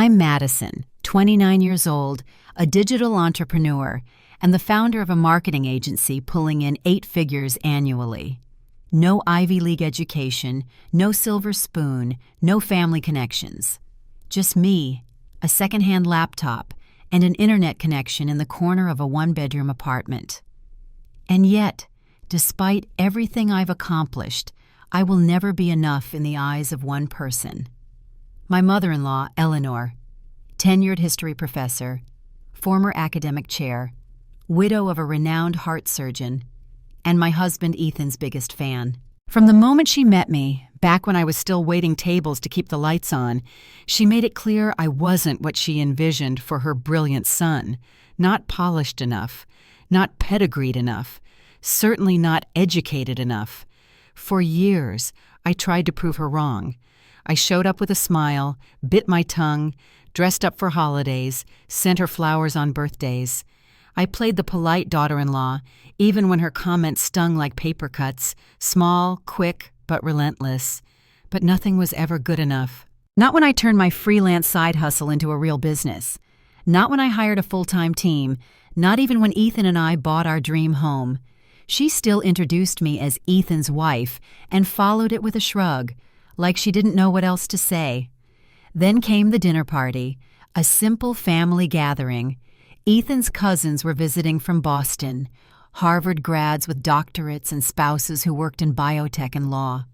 I'm Madison, 29 years old, a digital entrepreneur, and the founder of a marketing agency pulling in 8 figures annually. No Ivy League education, no silver spoon, no family connections. Just me, a secondhand laptop, and an internet connection in the corner of a 1-bedroom apartment. And yet, despite everything I've accomplished, I will never be enough in the eyes of one person. My mother-in-law, Eleanor, tenured history professor, former academic chair, widow of a renowned heart surgeon, and my husband Ethan's biggest fan. From the moment she met me, back when I was still waiting tables to keep the lights on, she made it clear I wasn't what she envisioned for her brilliant son, not polished enough, not pedigreed enough, certainly not educated enough. For years, I tried to prove her wrong. I showed up with a smile, bit my tongue, dressed up for holidays, sent her flowers on birthdays. I played the polite daughter-in-law, even when her comments stung like paper cuts, small, quick, but relentless. But nothing was ever good enough. Not when I turned my freelance side hustle into a real business. Not when I hired a full-time team. Not even when Ethan and I bought our dream home. She still introduced me as Ethan's wife and followed it with a shrug, like she didn't know what else to say. Then came the dinner party, a simple family gathering. Ethan's cousins were visiting from Boston, Harvard grads with doctorates and spouses who worked in biotech and law.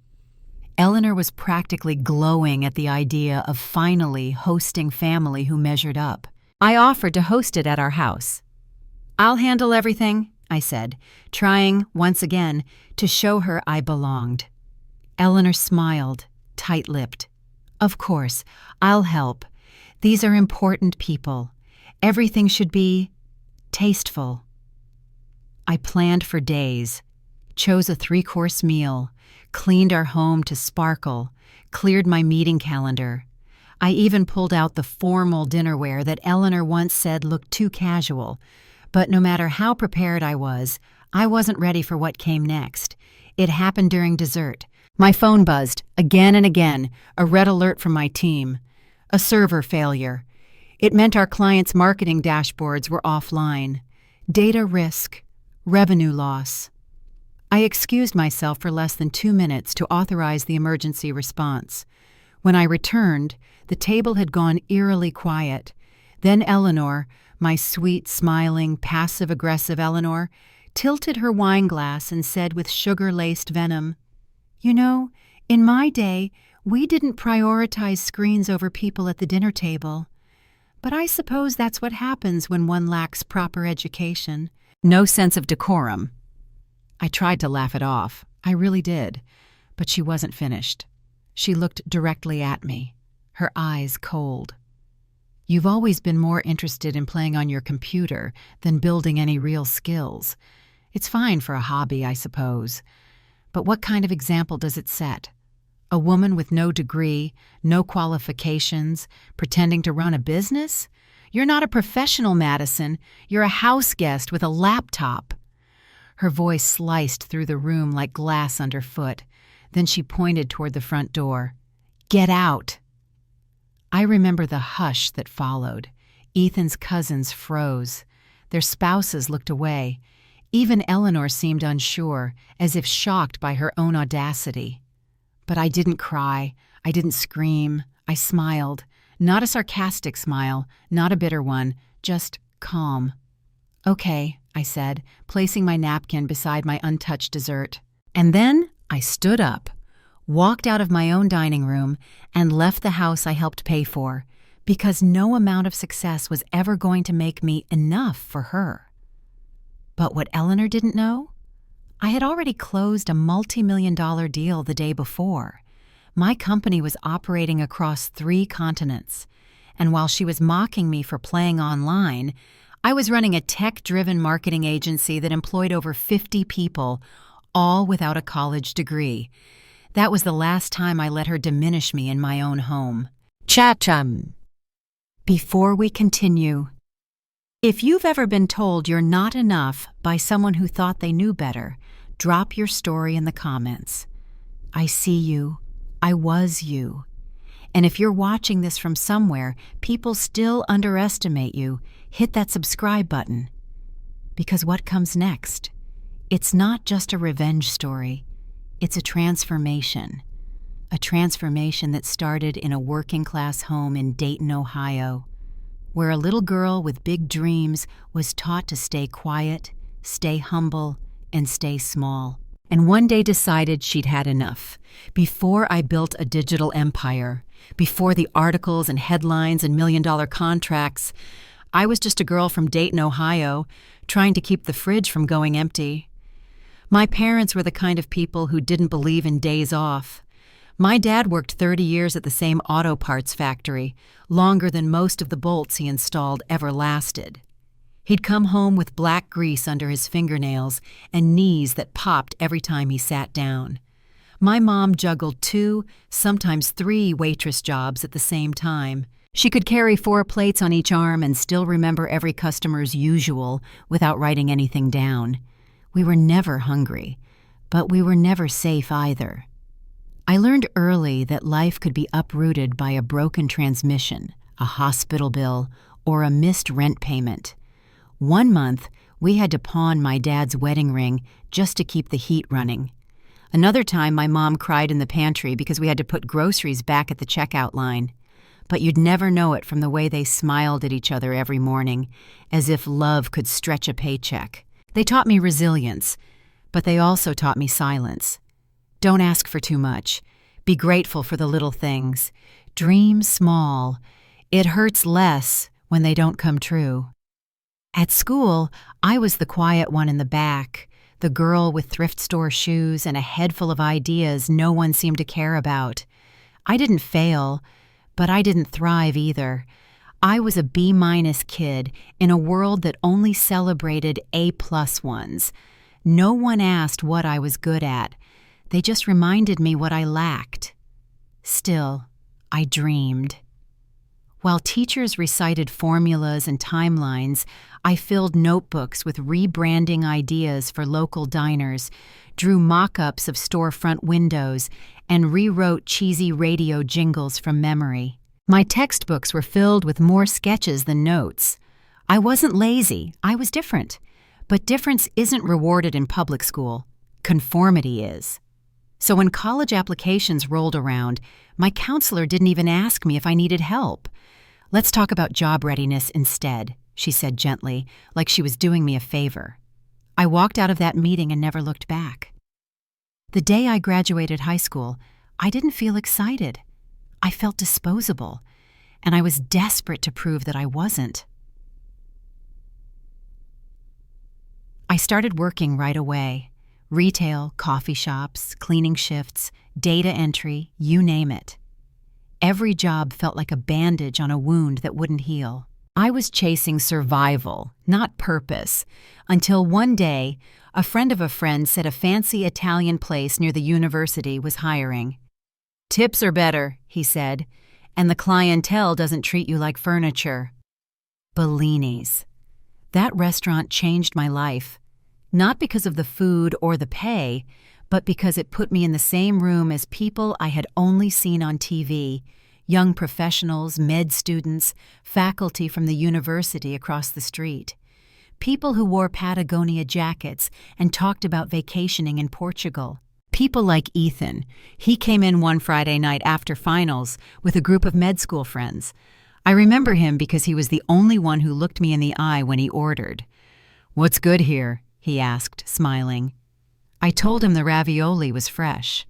Eleanor was practically glowing at the idea of finally hosting family who measured up. I offered to host it at our house. "I'll handle everything," I said, trying, once again, to show her I belonged. Eleanor smiled, tight-lipped. "Of course, I'll help. These are important people. Everything should be tasteful." I planned for days, chose a 3-course meal, cleaned our home to sparkle, cleared my meeting calendar. I even pulled out the formal dinnerware that Eleanor once said looked too casual. But no matter how prepared I wasn't ready for what came next. It happened during dessert. My phone buzzed, again and again, a red alert from my team. A server failure. It meant our clients' marketing dashboards were offline. Data risk. Revenue loss. I excused myself for less than 2 minutes to authorize the emergency response. When I returned, the table had gone eerily quiet. Then Eleanor, my sweet, smiling, passive-aggressive Eleanor, tilted her wine glass and said with sugar-laced venom, "You know, in my day, we didn't prioritize screens over people at the dinner table. But I suppose that's what happens when one lacks proper education. No sense of decorum." I tried to laugh it off. I really did. But she wasn't finished. She looked directly at me, her eyes cold. "You've always been more interested in playing on your computer than building any real skills. It's fine for a hobby, I suppose. But what kind of example does it set? A woman with no degree, no qualifications, pretending to run a business? You're not a professional, Madison. You're a house guest with a laptop." Her voice sliced through the room like glass underfoot. Then she pointed toward the front door. "Get out." I remember the hush that followed. Ethan's cousins froze. Their spouses looked away. Even Eleanor seemed unsure, as if shocked by her own audacity. But I didn't cry. I didn't scream. I smiled. Not a sarcastic smile, not a bitter one, just calm. "Okay," I said, placing my napkin beside my untouched dessert. And then I stood up, walked out of my own dining room, and left the house I helped pay for, because no amount of success was ever going to make me enough for her. But what Eleanor didn't know? I had already closed a multi-million-dollar deal the day before. My company was operating across 3 continents, and while she was mocking me for playing online, I was running a tech-driven marketing agency that employed over 50 people, all without a college degree. That was the last time I let her diminish me in my own home. Cha-chum. Before we continue, if you've ever been told you're not enough by someone who thought they knew better, drop your story in the comments. I see you. I was you. And if you're watching this from somewhere, people still underestimate you, hit that subscribe button. Because what comes next? It's not just a revenge story. It's a transformation. A transformation that started in a working-class home in Dayton, Ohio, where a little girl with big dreams was taught to stay quiet, stay humble, and stay small. And one day decided she'd had enough. Before I built a digital empire, before the articles and headlines and million-dollar contracts, I was just a girl from Dayton, Ohio, trying to keep the fridge from going empty. My parents were the kind of people who didn't believe in days off. My dad worked 30 years at the same auto parts factory, longer than most of the bolts he installed ever lasted. He'd come home with black grease under his fingernails and knees that popped every time he sat down. My mom juggled 2, sometimes 3 waitress jobs at the same time. She could carry 4 plates on each arm and still remember every customer's usual without writing anything down. We were never hungry, but we were never safe either. I learned early that life could be uprooted by a broken transmission, a hospital bill, or a missed rent payment. One month, we had to pawn my dad's wedding ring just to keep the heat running. Another time, my mom cried in the pantry because we had to put groceries back at the checkout line. But you'd never know it from the way they smiled at each other every morning, as if love could stretch a paycheck. They taught me resilience, but they also taught me silence. Don't ask for too much. Be grateful for the little things. Dream small. It hurts less when they don't come true. At school, I was the quiet one in the back, the girl with thrift store shoes and a head full of ideas no one seemed to care about. I didn't fail, but I didn't thrive either. I was a B- kid in a world that only celebrated A+ ones. No one asked what I was good at. They just reminded me what I lacked. Still, I dreamed. While teachers recited formulas and timelines, I filled notebooks with rebranding ideas for local diners, drew mock-ups of storefront windows, and rewrote cheesy radio jingles from memory. My textbooks were filled with more sketches than notes. I wasn't lazy, I was different. But difference isn't rewarded in public school. Conformity is. So when college applications rolled around, my counselor didn't even ask me if I needed help. "Let's talk about job readiness instead," she said gently, like she was doing me a favor. I walked out of that meeting and never looked back. The day I graduated high school, I didn't feel excited. I felt disposable, and I was desperate to prove that I wasn't. I started working right away. Retail, coffee shops, cleaning shifts, data entry, you name it. Every job felt like a bandage on a wound that wouldn't heal. I was chasing survival, not purpose, until one day, a friend of a friend said a fancy Italian place near the university was hiring. "Tips are better," he said, "and the clientele doesn't treat you like furniture." Bellini's. That restaurant changed my life, not because of the food or the pay, but because it put me in the same room as people I had only seen on TV, young professionals, med students, faculty from the university across the street. People who wore Patagonia jackets and talked about vacationing in Portugal. People like Ethan. He came in one Friday night after finals with a group of med school friends. I remember him because he was the only one who looked me in the eye when he ordered. "What's good here?" he asked, smiling. I told him the ravioli was fresh.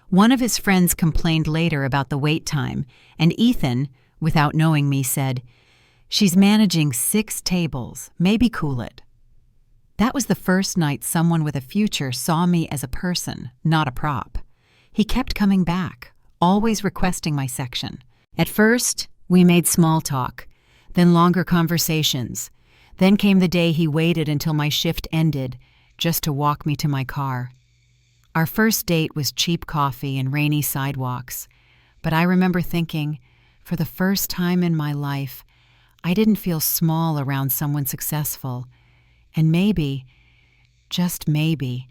One of his friends complained later about the wait time, and Ethan, without knowing me, said, "She's managing 6 tables, maybe cool it." That was the first night someone with a future saw me as a person, not a prop. He kept coming back, always requesting my section. At first, we made small talk, then longer conversations. Then came the day he waited until my shift ended, just to walk me to my car. Our first date was cheap coffee and rainy sidewalks, but I remember thinking, for the first time in my life, I didn't feel small around someone successful. And maybe, just maybe,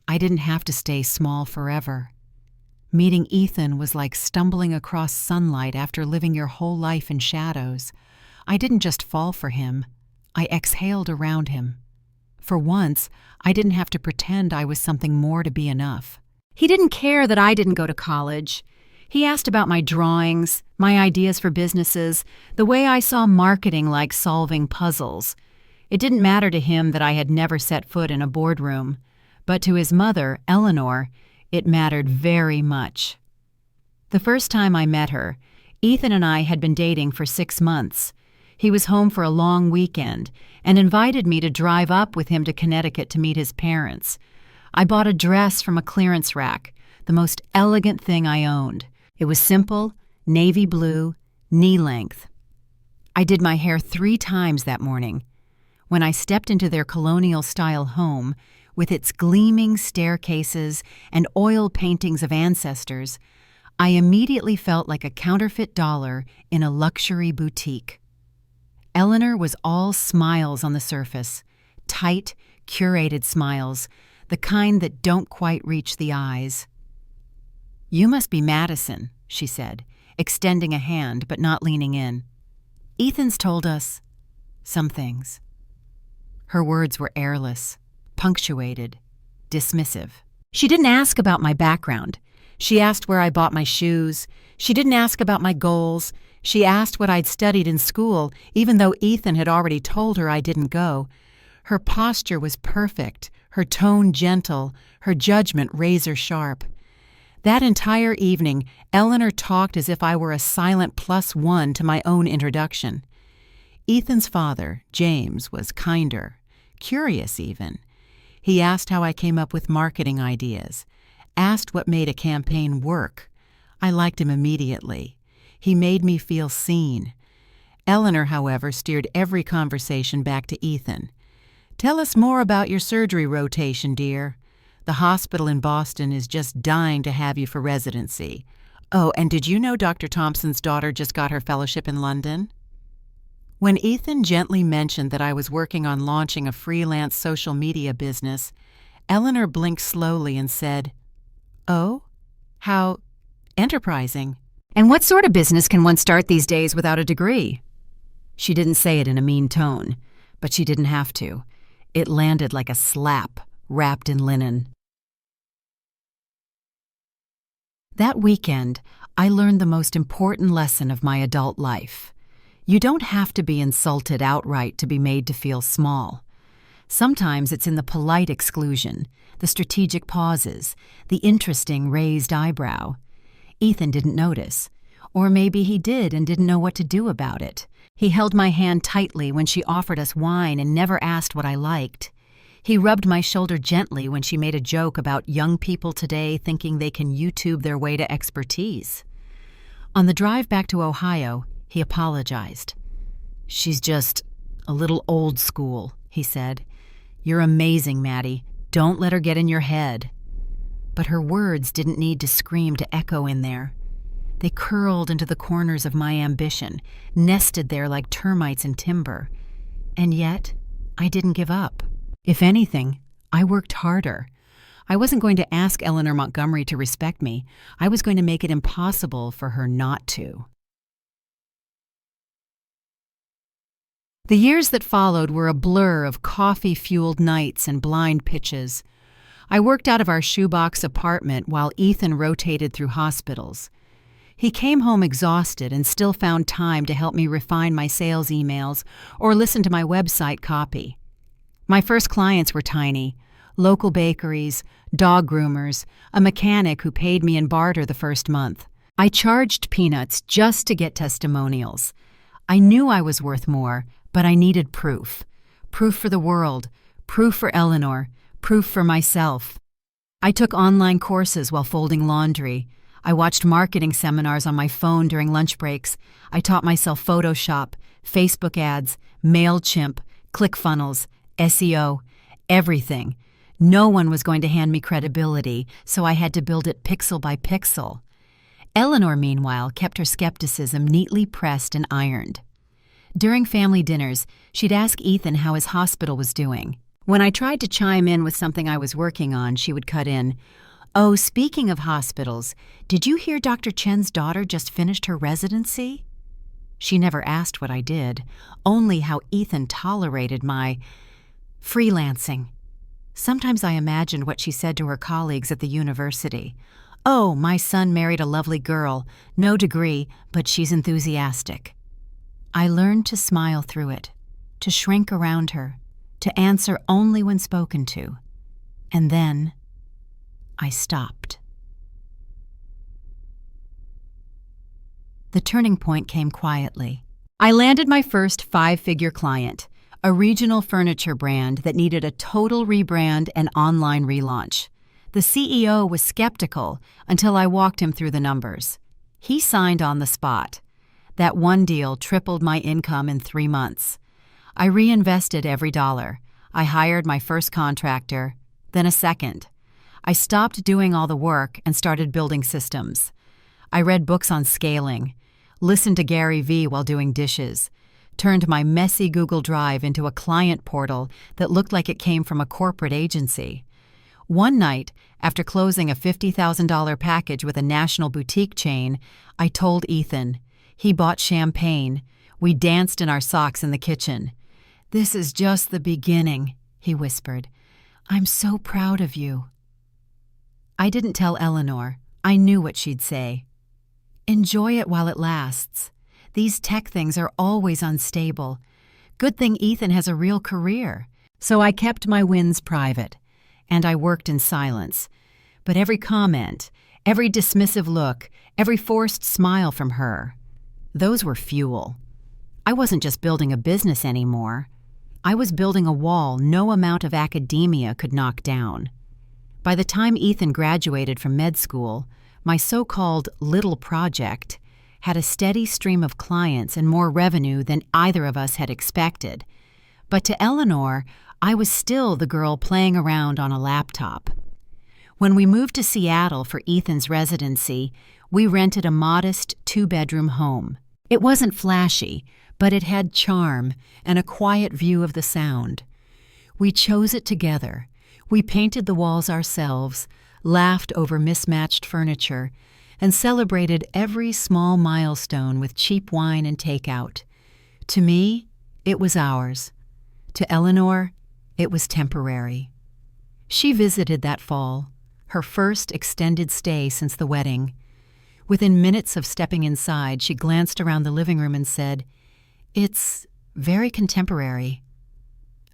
I didn't have to stay small forever. Meeting Ethan was like stumbling across sunlight after living your whole life in shadows. I didn't just fall for him. I exhaled around him. For once, I didn't have to pretend I was something more to be enough. He didn't care that I didn't go to college. He asked about my drawings, my ideas for businesses, the way I saw marketing like solving puzzles. It didn't matter to him that I had never set foot in a boardroom. But to his mother, Eleanor, it mattered very much. The first time I met her, Ethan and I had been dating for 6 months. He was home for a long weekend and invited me to drive up with him to Connecticut to meet his parents. I bought a dress from a clearance rack, the most elegant thing I owned. It was simple, navy blue, knee-length. I did my hair 3 times that morning. When I stepped into their colonial-style home, with its gleaming staircases and oil paintings of ancestors, I immediately felt like a counterfeit dollar in a luxury boutique. Eleanor was all smiles on the surface, tight, curated smiles, the kind that don't quite reach the eyes. "You must be Madison," she said, extending a hand but not leaning in. "Ethan's told us some things." Her words were airless, punctuated, dismissive. She didn't ask about my background. She asked where I bought my shoes. She didn't ask about my goals. She asked what I'd studied in school, even though Ethan had already told her I didn't go. Her posture was perfect, her tone gentle, her judgment razor-sharp. That entire evening, Eleanor talked as if I were a silent +1 to my own introduction. Ethan's father, James, was kinder, curious even. He asked how I came up with marketing ideas, asked what made a campaign work. I liked him immediately. He made me feel seen. Eleanor, however, steered every conversation back to Ethan. "Tell us more about your surgery rotation, dear. The hospital in Boston is just dying to have you for residency. Oh, and did you know Dr. Thompson's daughter just got her fellowship in London?" When Ethan gently mentioned that I was working on launching a freelance social media business, Eleanor blinked slowly and said, "Oh? How enterprising. And what sort of business can one start these days without a degree?" She didn't say it in a mean tone, but she didn't have to. It landed like a slap, wrapped in linen. That weekend, I learned the most important lesson of my adult life. You don't have to be insulted outright to be made to feel small. Sometimes it's in the polite exclusion, the strategic pauses, the interesting raised eyebrow. Ethan didn't notice. Or maybe he did and didn't know what to do about it. He held my hand tightly when she offered us wine and never asked what I liked. He rubbed my shoulder gently when she made a joke about young people today thinking they can YouTube their way to expertise. On the drive back to Ohio, he apologized. "She's just a little old school," he said. "You're amazing, Maddie. Don't let her get in your head." But her words didn't need to scream to echo in there. They curled into the corners of my ambition, nested there like termites in timber. And yet, I didn't give up. If anything, I worked harder. I wasn't going to ask Eleanor Montgomery to respect me. I was going to make it impossible for her not to. The years that followed were a blur of coffee-fueled nights and blind pitches. I worked out of our shoebox apartment while Ethan rotated through hospitals. He came home exhausted and still found time to help me refine my sales emails or listen to my website copy. My first clients were tiny: local bakeries, dog groomers, a mechanic who paid me in barter the first month. I charged peanuts just to get testimonials. I knew I was worth more, but I needed proof. Proof for the world, proof for Eleanor, proof for myself. I took online courses while folding laundry. I watched marketing seminars on my phone during lunch breaks. I taught myself Photoshop, Facebook ads, MailChimp, ClickFunnels, SEO, everything. No one was going to hand me credibility, so I had to build it pixel by pixel. Eleanor, meanwhile, kept her skepticism neatly pressed and ironed. During family dinners, she'd ask Ethan how his hospital was doing. When I tried to chime in with something I was working on, she would cut in, Oh, speaking of hospitals, did you hear Dr. Chen's daughter just finished her residency? She never asked what I did, only how Ethan tolerated my freelancing. Sometimes I imagined what she said to her colleagues at the university. Oh, my son married a lovely girl, no degree, but she's enthusiastic. I learned to smile through it, to shrink around her, to answer only when spoken to. And then I stopped. The turning point came quietly. I landed my first five-figure client, a regional furniture brand that needed a total rebrand and online relaunch. The CEO was skeptical until I walked him through the numbers. He signed on the spot. That one deal tripled my income in 3 months. I reinvested every dollar. I hired my first contractor, then a second. I stopped doing all the work and started building systems. I read books on scaling, listened to Gary Vee while doing dishes, turned my messy Google Drive into a client portal that looked like it came from a corporate agency. One night, after closing a $50,000 package with a national boutique chain, I told Ethan. He bought champagne. We danced in our socks in the kitchen. "This is just the beginning," he whispered. "I'm so proud of you." I didn't tell Eleanor. I knew what she'd say. Enjoy it while it lasts. These tech things are always unstable. Good thing Ethan has a real career. So I kept my wins private, and I worked in silence. But every comment, every dismissive look, every forced smile from her, those were fuel. I wasn't just building a business anymore. I was building a wall no amount of academia could knock down. By the time Ethan graduated from med school, my so-called little project had a steady stream of clients and more revenue than either of us had expected. But to Eleanor, I was still the girl playing around on a laptop. When we moved to Seattle for Ethan's residency, we rented a modest 2-bedroom home. It wasn't flashy, but it had charm and a quiet view of the Sound. We chose it together. We painted the walls ourselves, laughed over mismatched furniture, and celebrated every small milestone with cheap wine and takeout. To me, it was ours. To Eleanor, it was temporary. She visited that fall, her first extended stay since the wedding. Within minutes of stepping inside, she glanced around the living room and said, "It's very contemporary."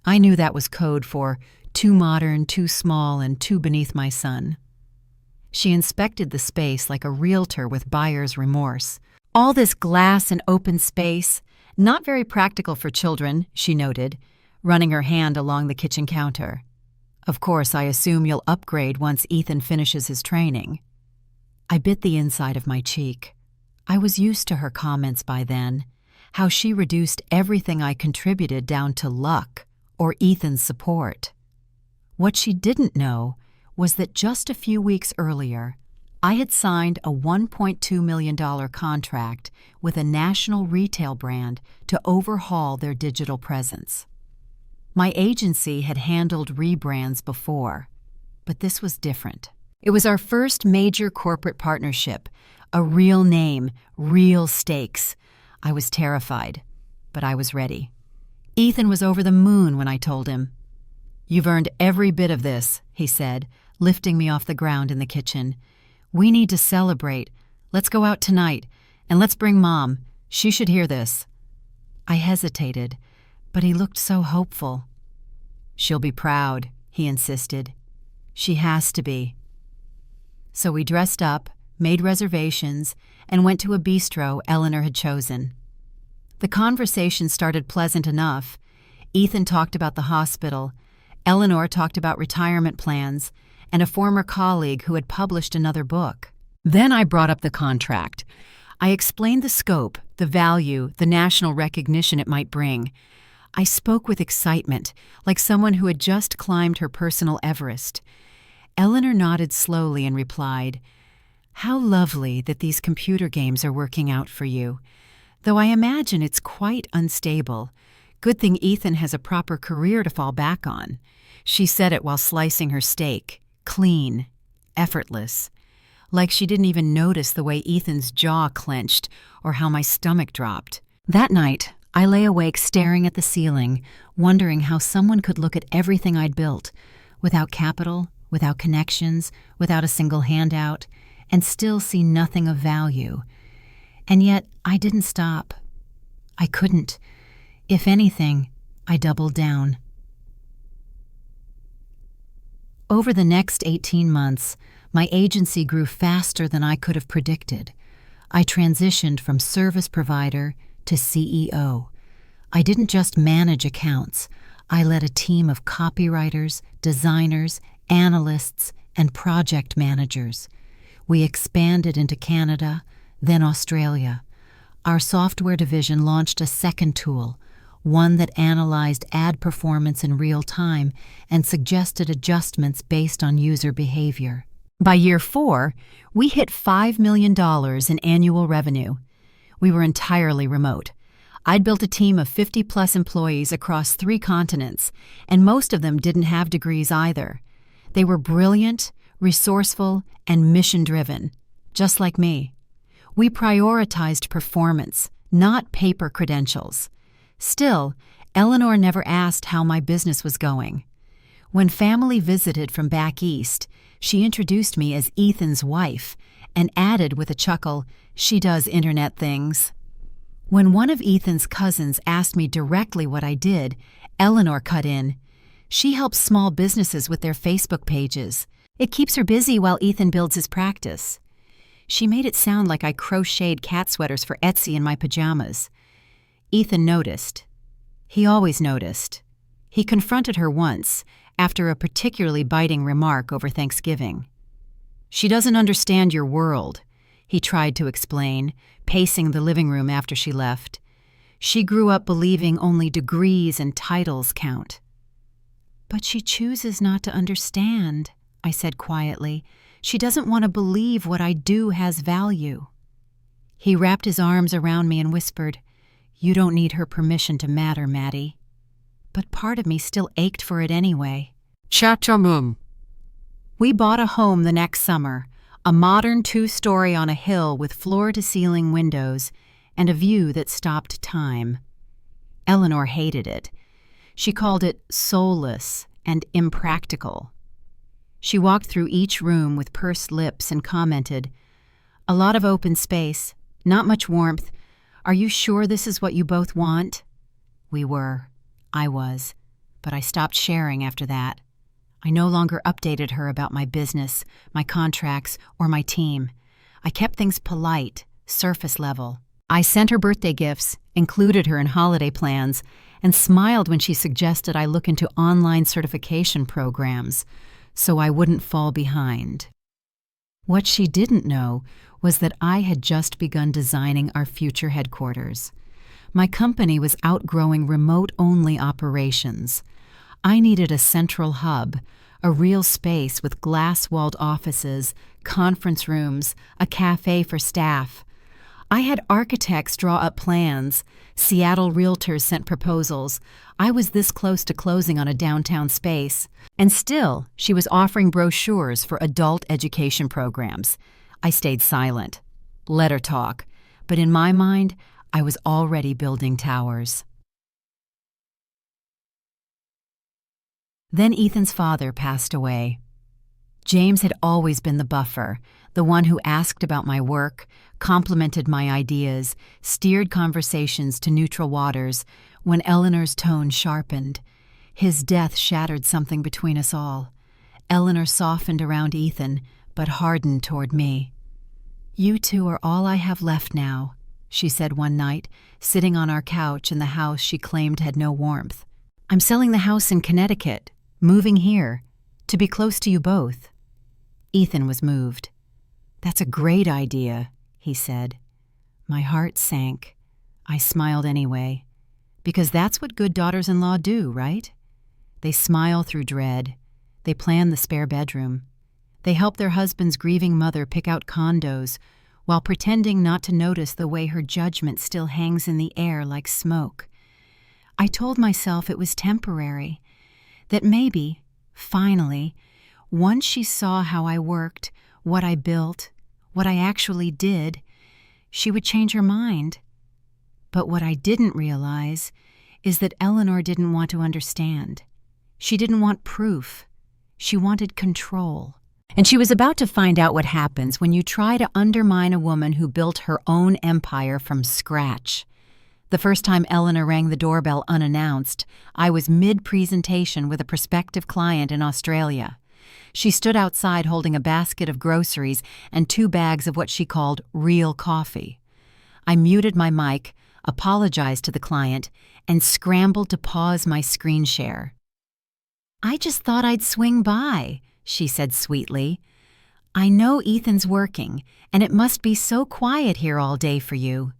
I knew that was code for too modern, too small, and too beneath my son. She inspected the space like a realtor with buyer's remorse. "All this glass and open space, not very practical for children," she noted, running her hand along the kitchen counter. "Of course, I assume you'll upgrade once Ethan finishes his training." I bit the inside of my cheek. I was used to her comments by then, how she reduced everything I contributed down to luck or Ethan's support. What she didn't know was that just a few weeks earlier, I had signed a $1.2 million contract with a national retail brand to overhaul their digital presence. My agency had handled rebrands before, but this was different. It was our first major corporate partnership, a real name, real stakes. I was terrified, but I was ready. Ethan was over the moon when I told him. "You've earned every bit of this," he said, lifting me off the ground in the kitchen. "We need to celebrate. Let's go out tonight, and let's bring Mom. She should hear this." I hesitated, but he looked so hopeful. "She'll be proud," he insisted. "She has to be." So we dressed up, made reservations, and went to a bistro Eleanor had chosen. The conversation started pleasant enough. Ethan talked about the hospital, Eleanor talked about retirement plans, and a former colleague who had published another book. Then I brought up the contract. I explained the scope, the value, the national recognition it might bring. I spoke with excitement, like someone who had just climbed her personal Everest. Eleanor nodded slowly and replied, "How lovely that these computer games are working out for you. Though I imagine it's quite unstable. Good thing Ethan has a proper career to fall back on." She said it while slicing her steak, clean, effortless, like she didn't even notice the way Ethan's jaw clenched or how my stomach dropped. That night, I lay awake staring at the ceiling, wondering how someone could look at everything I'd built, without capital, without connections, without a single handout, and still see nothing of value. And yet, I didn't stop. I couldn't. If anything, I doubled down. Over the next 18 months, my agency grew faster than I could have predicted. I transitioned from service provider to CEO. I didn't just manage accounts. I led a team of copywriters, designers, analysts, and project managers. We expanded into Canada, then Australia. Our software division launched a second tool, one that analyzed ad performance in real time and suggested adjustments based on user behavior. By year 4, we hit $5 million in annual revenue. We were entirely remote. I'd built a team of 50-plus employees across 3 continents, and most of them didn't have degrees either. They were brilliant, resourceful, and mission-driven, just like me. We prioritized performance, not paper credentials. Still, Eleanor never asked how my business was going. When family visited from back east, she introduced me as Ethan's wife and added with a chuckle, "She does internet things." When one of Ethan's cousins asked me directly what I did, Eleanor cut in. "She helps small businesses with their Facebook pages. It keeps her busy while Ethan builds his practice." She made it sound like I crocheted cat sweaters for Etsy in my pajamas. Ethan noticed. He always noticed. He confronted her once, after a particularly biting remark over Thanksgiving. "She doesn't understand your world," he tried to explain, pacing the living room after she left. "She grew up believing only degrees and titles count." "But she chooses not to understand," I said quietly. "She doesn't want to believe what I do has value." He wrapped his arms around me and whispered, "You don't need her permission to matter, Maddie." But part of me still ached for it anyway. Cha-cha-mum. We bought a home the next summer, a modern 2-story on a hill with floor-to-ceiling windows and a view that stopped time. Eleanor hated it. She called it soulless and impractical. She walked through each room with pursed lips and commented, "A lot of open space, not much warmth. Are you sure this is what you both want?" We were. I was. But I stopped sharing after that. I no longer updated her about my business, my contracts, or my team. I kept things polite, surface level. I sent her birthday gifts, included her in holiday plans, and smiled when she suggested I look into online certification programs, so I wouldn't fall behind. What she didn't know was that I had just begun designing our future headquarters. My company was outgrowing remote-only operations. I needed a central hub, a real space with glass-walled offices, conference rooms, a cafe for staff. I had architects draw up plans. Seattle realtors sent proposals. I was this close to closing on a downtown space. And still, she was offering brochures for adult education programs. I stayed silent. Let her talk. But in my mind, I was already building towers. Then Ethan's father passed away. James had always been the buffer, the one who asked about my work, complimented my ideas, steered conversations to neutral waters when Eleanor's tone sharpened. His death shattered something between us all. Eleanor softened around Ethan, but hardened toward me. "You two are all I have left now," she said one night, sitting on our couch in the house she claimed had no warmth. "I'm selling the house in Connecticut, moving here, to be close to you both." Ethan was moved. "That's a great idea," he said. My heart sank. I smiled anyway, because that's what good daughters-in-law do, right? They smile through dread. They plan the spare bedroom. They help their husband's grieving mother pick out condos while pretending not to notice the way her judgment still hangs in the air like smoke. I told myself it was temporary, that maybe, finally, Once she saw how I worked, what I built, what I actually did, she would change her mind. But what I didn't realize is that Eleanor didn't want to understand. She didn't want proof. She wanted control. And she was about to find out what happens when you try to undermine a woman who built her own empire from scratch. The first time Eleanor rang the doorbell unannounced, I was mid-presentation with a prospective client in Australia. She stood outside holding a basket of groceries and 2 bags of what she called real coffee. I muted my mic, apologized to the client, and scrambled to pause my screen share. "I just thought I'd swing by," she said sweetly. "I know Ethan's working, and it must be so quiet here all day for you."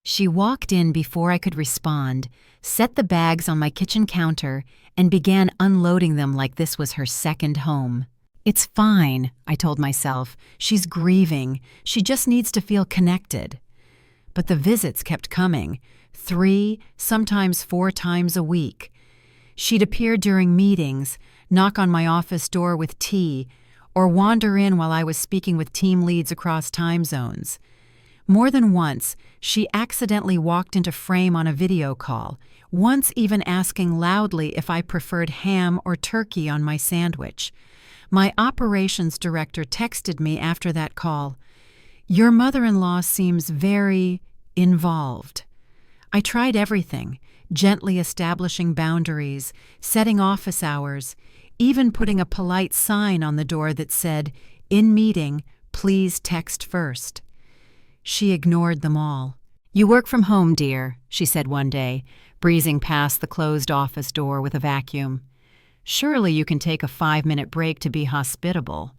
She walked in before I could respond, set the bags on my kitchen counter, and began unloading them like this was her second home. "It's fine," I told myself. "She's grieving. She just needs to feel connected." But the visits kept coming, 3, sometimes 4 times a week. She'd appear during meetings, knock on my office door with tea, or wander in while I was speaking with team leads across time zones. More than once, she accidentally walked into frame on a video call, once even asking loudly if I preferred ham or turkey on my sandwich. My operations director texted me after that call, "Your mother-in-law seems very involved." I tried everything, gently establishing boundaries, setting office hours, even putting a polite sign on the door that said, "In meeting, please text first." She ignored them all. "You work from home, dear," she said one day, breezing past the closed office door with a vacuum. "Surely you can take a 5-minute break to be hospitable."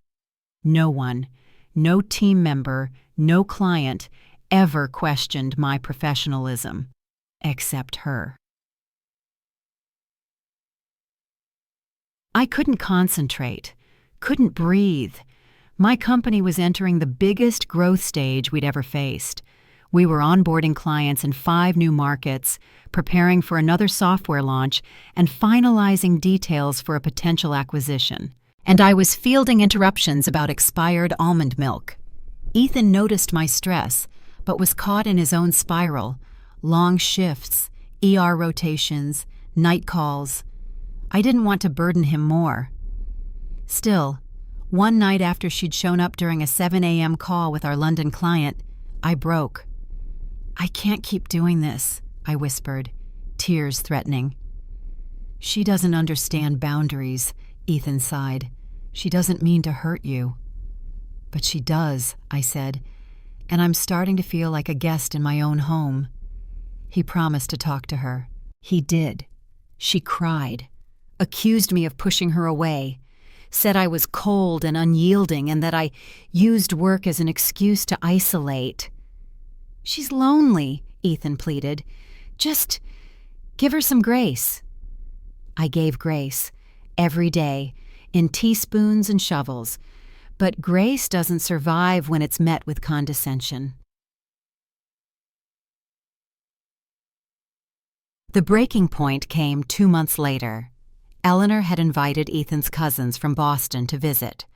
No one, no team member, no client ever questioned my professionalism, except her. I couldn't concentrate, couldn't breathe. My company was entering the biggest growth stage we'd ever faced. We were onboarding clients in 5 new markets, preparing for another software launch, and finalizing details for a potential acquisition. And I was fielding interruptions about expired almond milk. Ethan noticed my stress, but was caught in his own spiral. Long shifts, ER rotations, night calls. I didn't want to burden him more. Still, one night after she'd shown up during a 7 a.m. call with our London client, I broke. "I can't keep doing this," I whispered, tears threatening. "She doesn't understand boundaries," Ethan sighed. "She doesn't mean to hurt you." "But she does," I said, "and I'm starting to feel like a guest in my own home." He promised to talk to her. He did. She cried, accused me of pushing her away, said I was cold and unyielding and that I used work as an excuse to isolate. "She's lonely," Ethan pleaded. "Just give her some grace." I gave grace, every day, in teaspoons and shovels, but grace doesn't survive when it's met with condescension. The breaking point came 2 months later. Eleanor had invited Ethan's cousins from Boston to visit,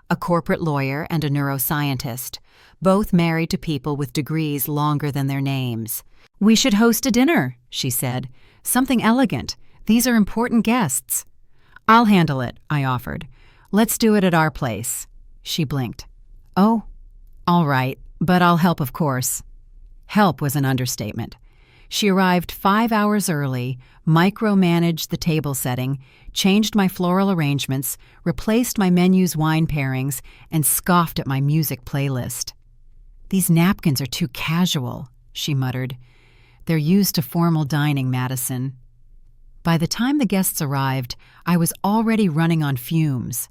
a corporate lawyer and a neuroscientist, both married to people with degrees longer than their names. "We should host a dinner," she said. "Something elegant. These are important guests." "I'll handle it," I offered. "Let's do it at our place." She blinked. "Oh, all right, but I'll help, of course." Help was an understatement. She arrived 5 hours early, micromanaged the table setting, changed my floral arrangements, replaced my menu's wine pairings, and scoffed at my music playlist. "These napkins are too casual," she muttered. "They're used to formal dining, Madison." By the time the guests arrived, I was already running on fumes.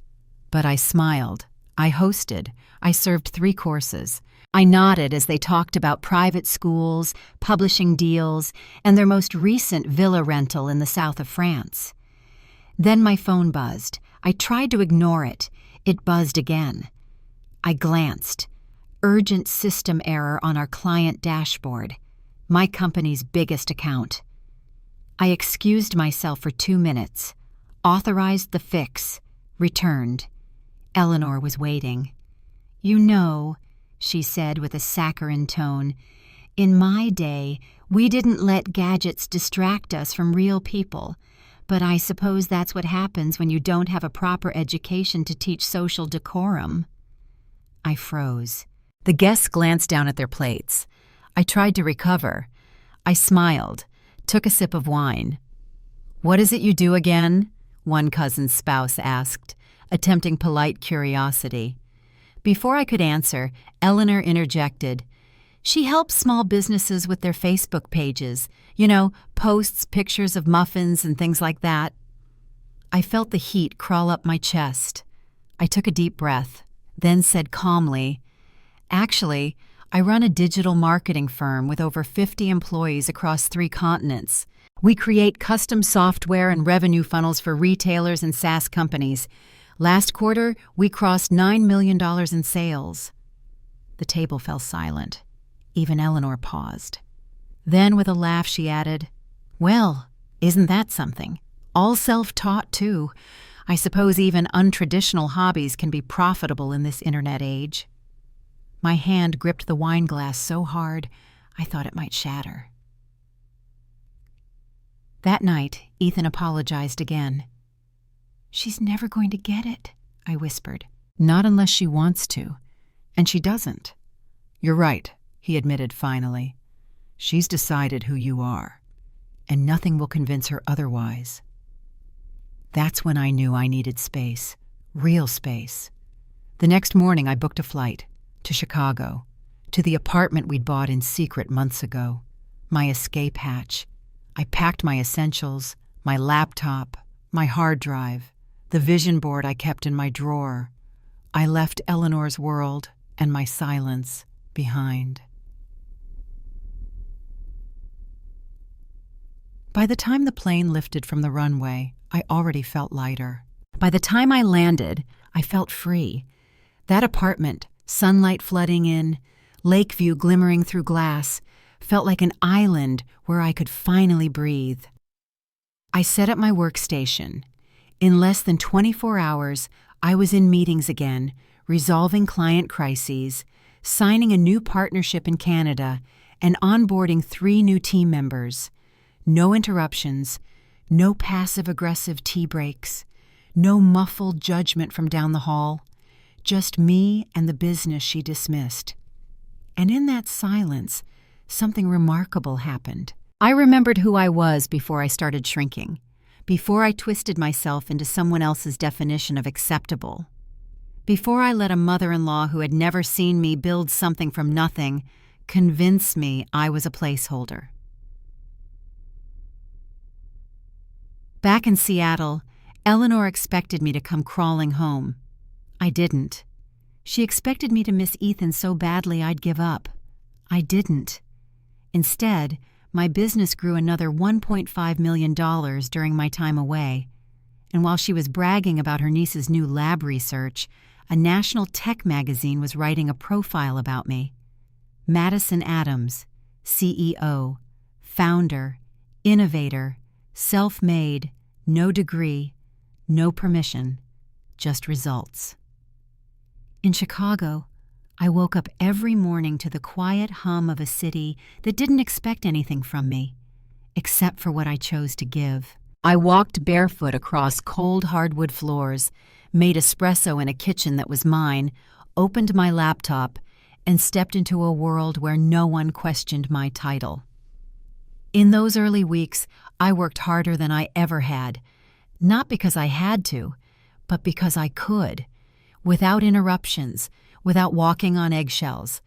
But I smiled. I hosted. I served 3 courses. I nodded as they talked about private schools, publishing deals, and their most recent villa rental in the south of France. Then my phone buzzed. I tried to ignore it. It buzzed again. I glanced. Urgent system error on our client dashboard. My company's biggest account. I excused myself for 2 minutes, authorized the fix, returned. Eleanor was waiting. "You know," she said with a saccharine tone, "in my day, we didn't let gadgets distract us from real people. But I suppose that's what happens when you don't have a proper education to teach social decorum." I froze. The guests glanced down at their plates. I tried to recover. I smiled, took a sip of wine. "What is it you do again?" one cousin's spouse asked, attempting polite curiosity. Before I could answer, Eleanor interjected. "She helps small businesses with their Facebook pages. Posts pictures of muffins and things like that." I felt the heat crawl up my chest. I took a deep breath, then said calmly, "Actually, I run a digital marketing firm with over 50 employees across 3 continents. We create custom software and revenue funnels for retailers and SaaS companies. Last quarter, we crossed $9 million in sales." The table fell silent. Even Eleanor paused. Then, with a laugh, she added, "Well, isn't that something? All self-taught, too. I suppose even untraditional hobbies can be profitable in this internet age." My hand gripped the wine glass so hard, I thought it might shatter. That night, Ethan apologized again. "She's never going to get it," I whispered. "Not unless she wants to. And she doesn't." "You're right," he admitted finally. "She's decided who you are, and nothing will convince her otherwise." That's when I knew I needed space, real space. The next morning I booked a flight to Chicago, to the apartment we'd bought in secret months ago, my escape hatch. I packed my essentials, my laptop, my hard drive, the vision board I kept in my drawer. I left Eleanor's world and my silence behind. By the time the plane lifted from the runway, I already felt lighter. By the time I landed, I felt free. That apartment, sunlight flooding in, lake view glimmering through glass, felt like an island where I could finally breathe. I set up my workstation. In less than 24 hours, I was in meetings again, resolving client crises, signing a new partnership in Canada, and onboarding 3 new team members. No interruptions, no passive-aggressive tea breaks, no muffled judgment from down the hall, just me and the business she dismissed. And in that silence, something remarkable happened. I remembered who I was before I started shrinking, before I twisted myself into someone else's definition of acceptable, before I let a mother-in-law who had never seen me build something from nothing convince me I was a placeholder. Back in Seattle, Eleanor expected me to come crawling home. I didn't. She expected me to miss Ethan so badly I'd give up. I didn't. Instead, my business grew another $1.5 million during my time away. And while she was bragging about her niece's new lab research, a national tech magazine was writing a profile about me. Madison Adams, CEO, founder, innovator, self-made, no degree, no permission, just results. In Chicago, I woke up every morning to the quiet hum of a city that didn't expect anything from me, except for what I chose to give. I walked barefoot across cold hardwood floors, made espresso in a kitchen that was mine, opened my laptop, and stepped into a world where no one questioned my title. In those early weeks, I worked harder than I ever had, not because I had to, but because I could, without interruptions, without walking on eggshells,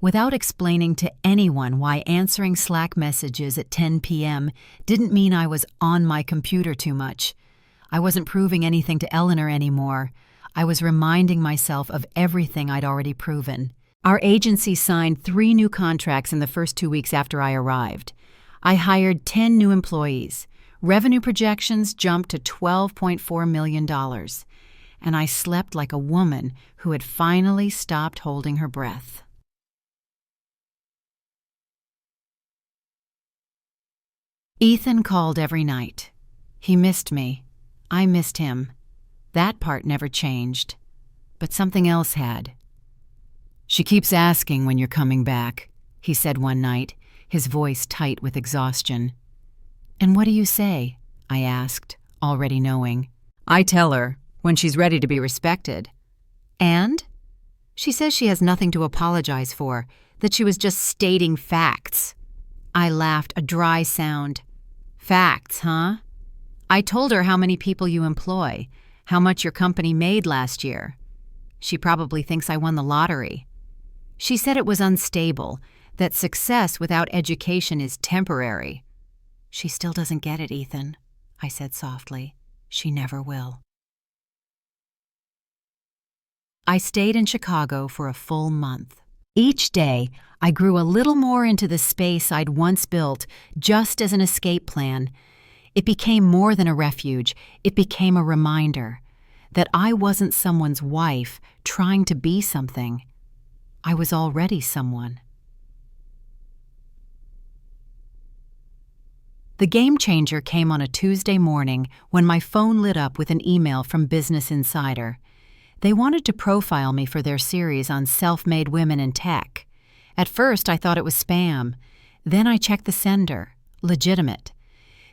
without explaining to anyone why answering Slack messages at 10 p.m. didn't mean I was on my computer too much. I wasn't proving anything to Eleanor anymore. I was reminding myself of everything I'd already proven. Our agency signed 3 new contracts in the first 2 weeks after I arrived. I hired 10 new employees. Revenue projections jumped to $12.4 million. And I slept like a woman who had finally stopped holding her breath. Ethan called every night. He missed me. I missed him. That part never changed. but something else had. "She keeps asking when you're coming back," he said one night, his voice tight with exhaustion. "And what do you say?" I asked, already knowing. "I tell her when she's ready to be respected." "And?" "She says she has nothing to apologize for, that she was just stating facts." I laughed, a dry sound. "Facts, huh? I told her how many people you employ, how much your company made last year. She probably thinks I won the lottery. She said it was unstable, that success without education is temporary." "She still doesn't get it, Ethan," I said softly. "She never will." I stayed in Chicago for a full month. Each day, I grew a little more into the space I'd once built just as an escape plan. It became more than a refuge. It became a reminder that I wasn't someone's wife trying to be something. I was already someone. The game changer came on a Tuesday morning when my phone lit up with an email from Business Insider. They wanted to profile me for their series on self-made women in tech. At first, I thought it was spam. Then I checked the sender. Legitimate.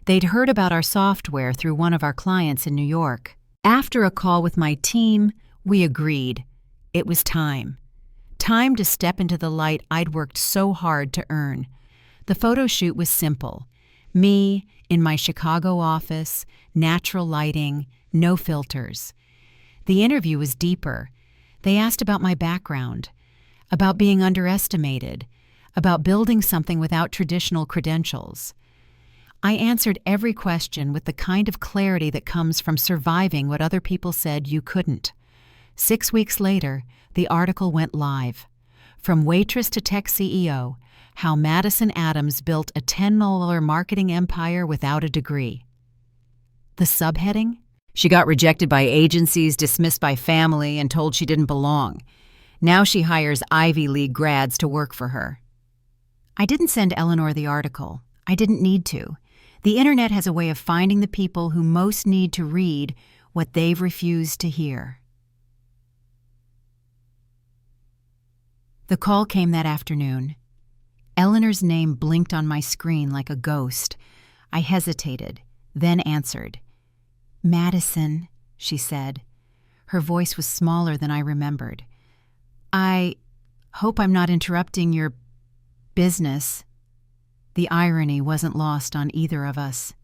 They'd heard about our software through one of our clients in New York. After a call with my team, we agreed. It was time. Time to step into the light I'd worked so hard to earn. The photo shoot was simple. Me, in my Chicago office, natural lighting, no filters. The interview was deeper. They asked about my background, about being underestimated, about building something without traditional credentials. I answered every question with the kind of clarity that comes from surviving what other people said you couldn't. 6 weeks later, the article went live. From Waitress to Tech CEO, How Madison Adams Built a $10 million Marketing Empire Without a Degree. The subheading? She got rejected by agencies, dismissed by family, and told she didn't belong. Now she hires Ivy League grads to work for her. I didn't send Eleanor the article. I didn't need to. The internet has a way of finding the people who most need to read what they've refused to hear. The call came that afternoon. Eleanor's name blinked on my screen like a ghost. I hesitated, then answered. "Madison," she said. Her voice was smaller than I remembered. "I hope I'm not interrupting your business." The irony wasn't lost on either of us.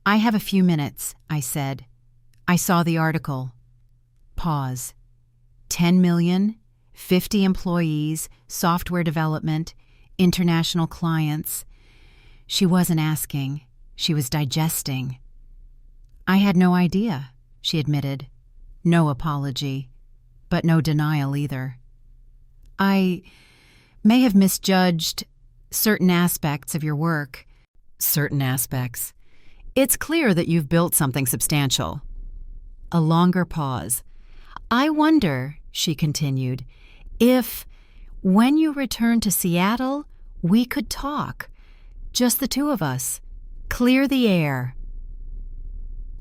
"I have a few minutes," I said. "I saw the article." Pause. 10 million, 50 employees, software development, international clients. She wasn't asking. She was digesting. "I had no idea," she admitted. No apology, but no denial either. "I may have misjudged certain aspects of your work." "Certain aspects. It's clear that you've built something substantial." A longer pause. "I wonder," she continued, "if, when you return to Seattle, we could talk. Just the two of us. Clear the air."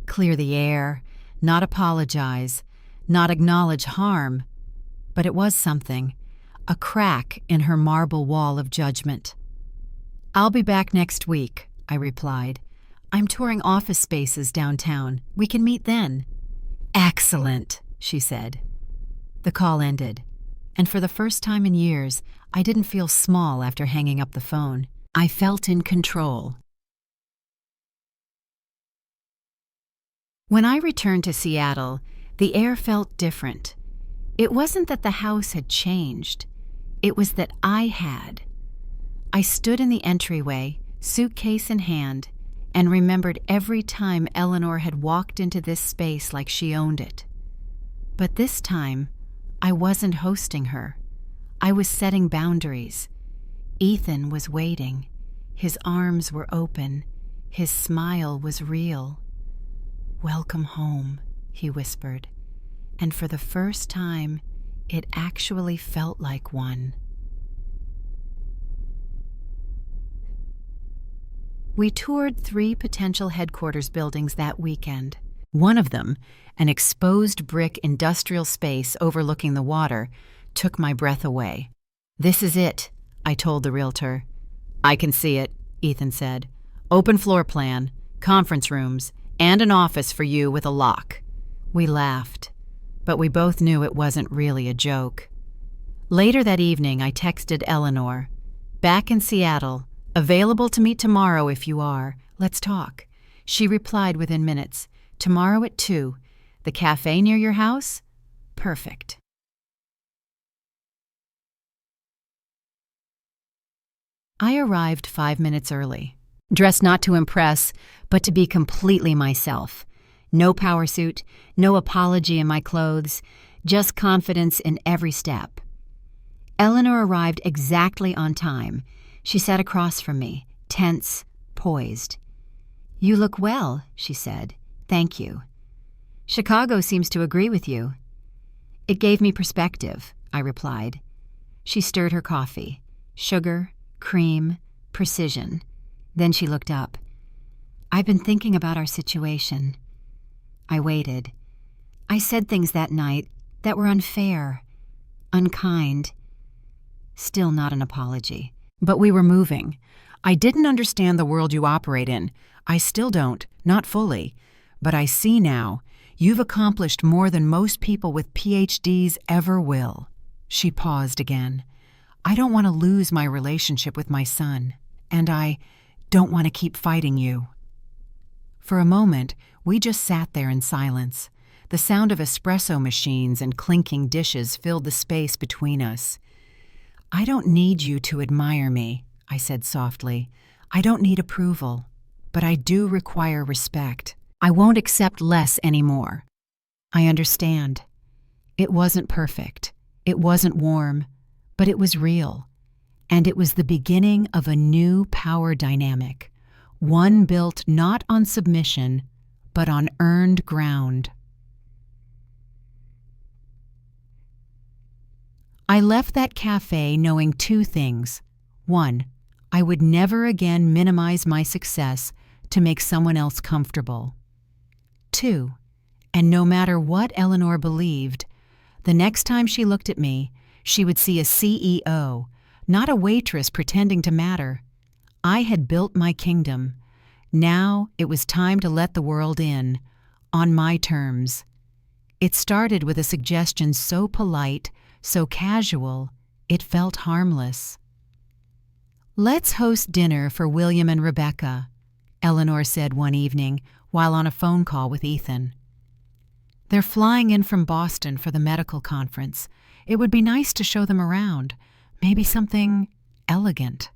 Clear the air, not apologize, not acknowledge harm. But it was something, a crack in her marble wall of judgment. "I'll be back next week," I replied. "I'm touring office spaces downtown. We can meet then." "Excellent," she said. The call ended, and for the first time in years, I didn't feel small after hanging up the phone. I felt in control. When I returned to Seattle, the air felt different. It wasn't that the house had changed. It was that I had. I stood in the entryway, suitcase in hand, and remembered every time Eleanor had walked into this space like she owned it. But this time, I wasn't hosting her. I was setting boundaries. Ethan was waiting. His arms were open. His smile was real. "Welcome home," he whispered, and for the first time, it actually felt like one. We toured 3 potential headquarters buildings that weekend. One of them, an exposed brick industrial space overlooking the water, took my breath away. "This is it," I told the realtor. "I can see it," Ethan said. "Open floor plan, conference rooms, and an office for you with a lock." We laughed, but we both knew it wasn't really a joke. Later that evening, I texted Eleanor. "Back in Seattle. Available to meet tomorrow if you are. Let's talk." She replied within minutes. "Tomorrow at 2. The cafe near your house? Perfect." I arrived 5 minutes early, dressed not to impress, but to be completely myself. No power suit, no apology in my clothes, just confidence in every step. Eleanor arrived exactly on time. She sat across from me, tense, poised. "You look well," she said. "Thank you. Chicago seems to agree with you." "It gave me perspective," I replied. She stirred her coffee. Sugar, cream, precision. Then she looked up. "I've been thinking about our situation." I waited. I said things that night that were unfair, unkind. Still not an apology. But we were moving. "I didn't understand the world you operate in. I still don't, not fully. But I see now. You've accomplished more than most people with PhDs ever will." She paused again. "I don't want to lose my relationship with my son, and I don't want to keep fighting you." For a moment, we just sat there in silence. The sound of espresso machines and clinking dishes filled the space between us. "I don't need you to admire me," I said softly. "I don't need approval, but I do require respect. I won't accept less anymore." "I understand. It wasn't perfect. It wasn't warm, but it was real. And it was the beginning of a new power dynamic, one built not on submission, but on earned ground." I left that cafe knowing 2 things. 1, I would never again minimize my success to make someone else comfortable. 2, and no matter what Eleanor believed, the next time she looked at me, she would see a CEO, not a waitress pretending to matter. I had built my kingdom. Now it was time to let the world in, on my terms. It started with a suggestion so polite, so casual, it felt harmless. "Let's host dinner for William and Rebecca," Eleanor said one evening while on a phone call with Ethan. "They're flying in from Boston for the medical conference. It would be nice to show them around, maybe something elegant."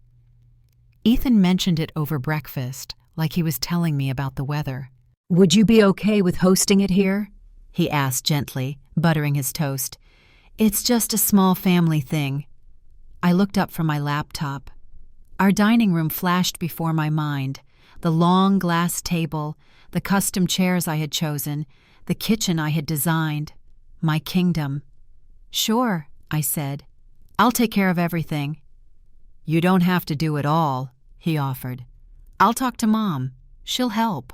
Ethan mentioned it over breakfast, like he was telling me about the weather. "Would you be okay with hosting it here?" he asked gently, buttering his toast. "It's just a small family thing." I looked up from my laptop. Our dining room flashed before my mind, the long glass table, the custom chairs I had chosen, the kitchen I had designed, my kingdom. "Sure," I said. "I'll take care of everything." "You don't have to do it all," he offered. "I'll talk to Mom. She'll help."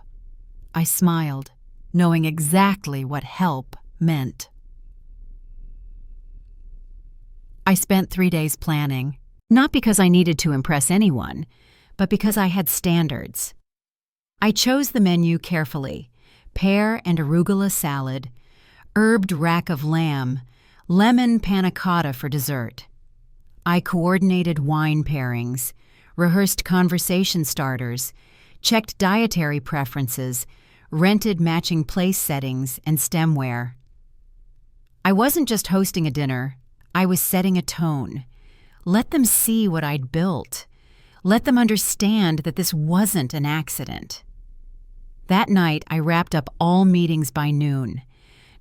I smiled, knowing exactly what help meant. I spent 3 days planning, not because I needed to impress anyone, but because I had standards. I chose the menu carefully: pear and arugula salad, herbed rack of lamb, lemon panna cotta for dessert. I coordinated wine pairings, rehearsed conversation starters, checked dietary preferences, rented matching place settings and stemware. I wasn't just hosting a dinner, I was setting a tone. Let them see what I'd built. Let them understand that this wasn't an accident. That night, I wrapped up all meetings by noon,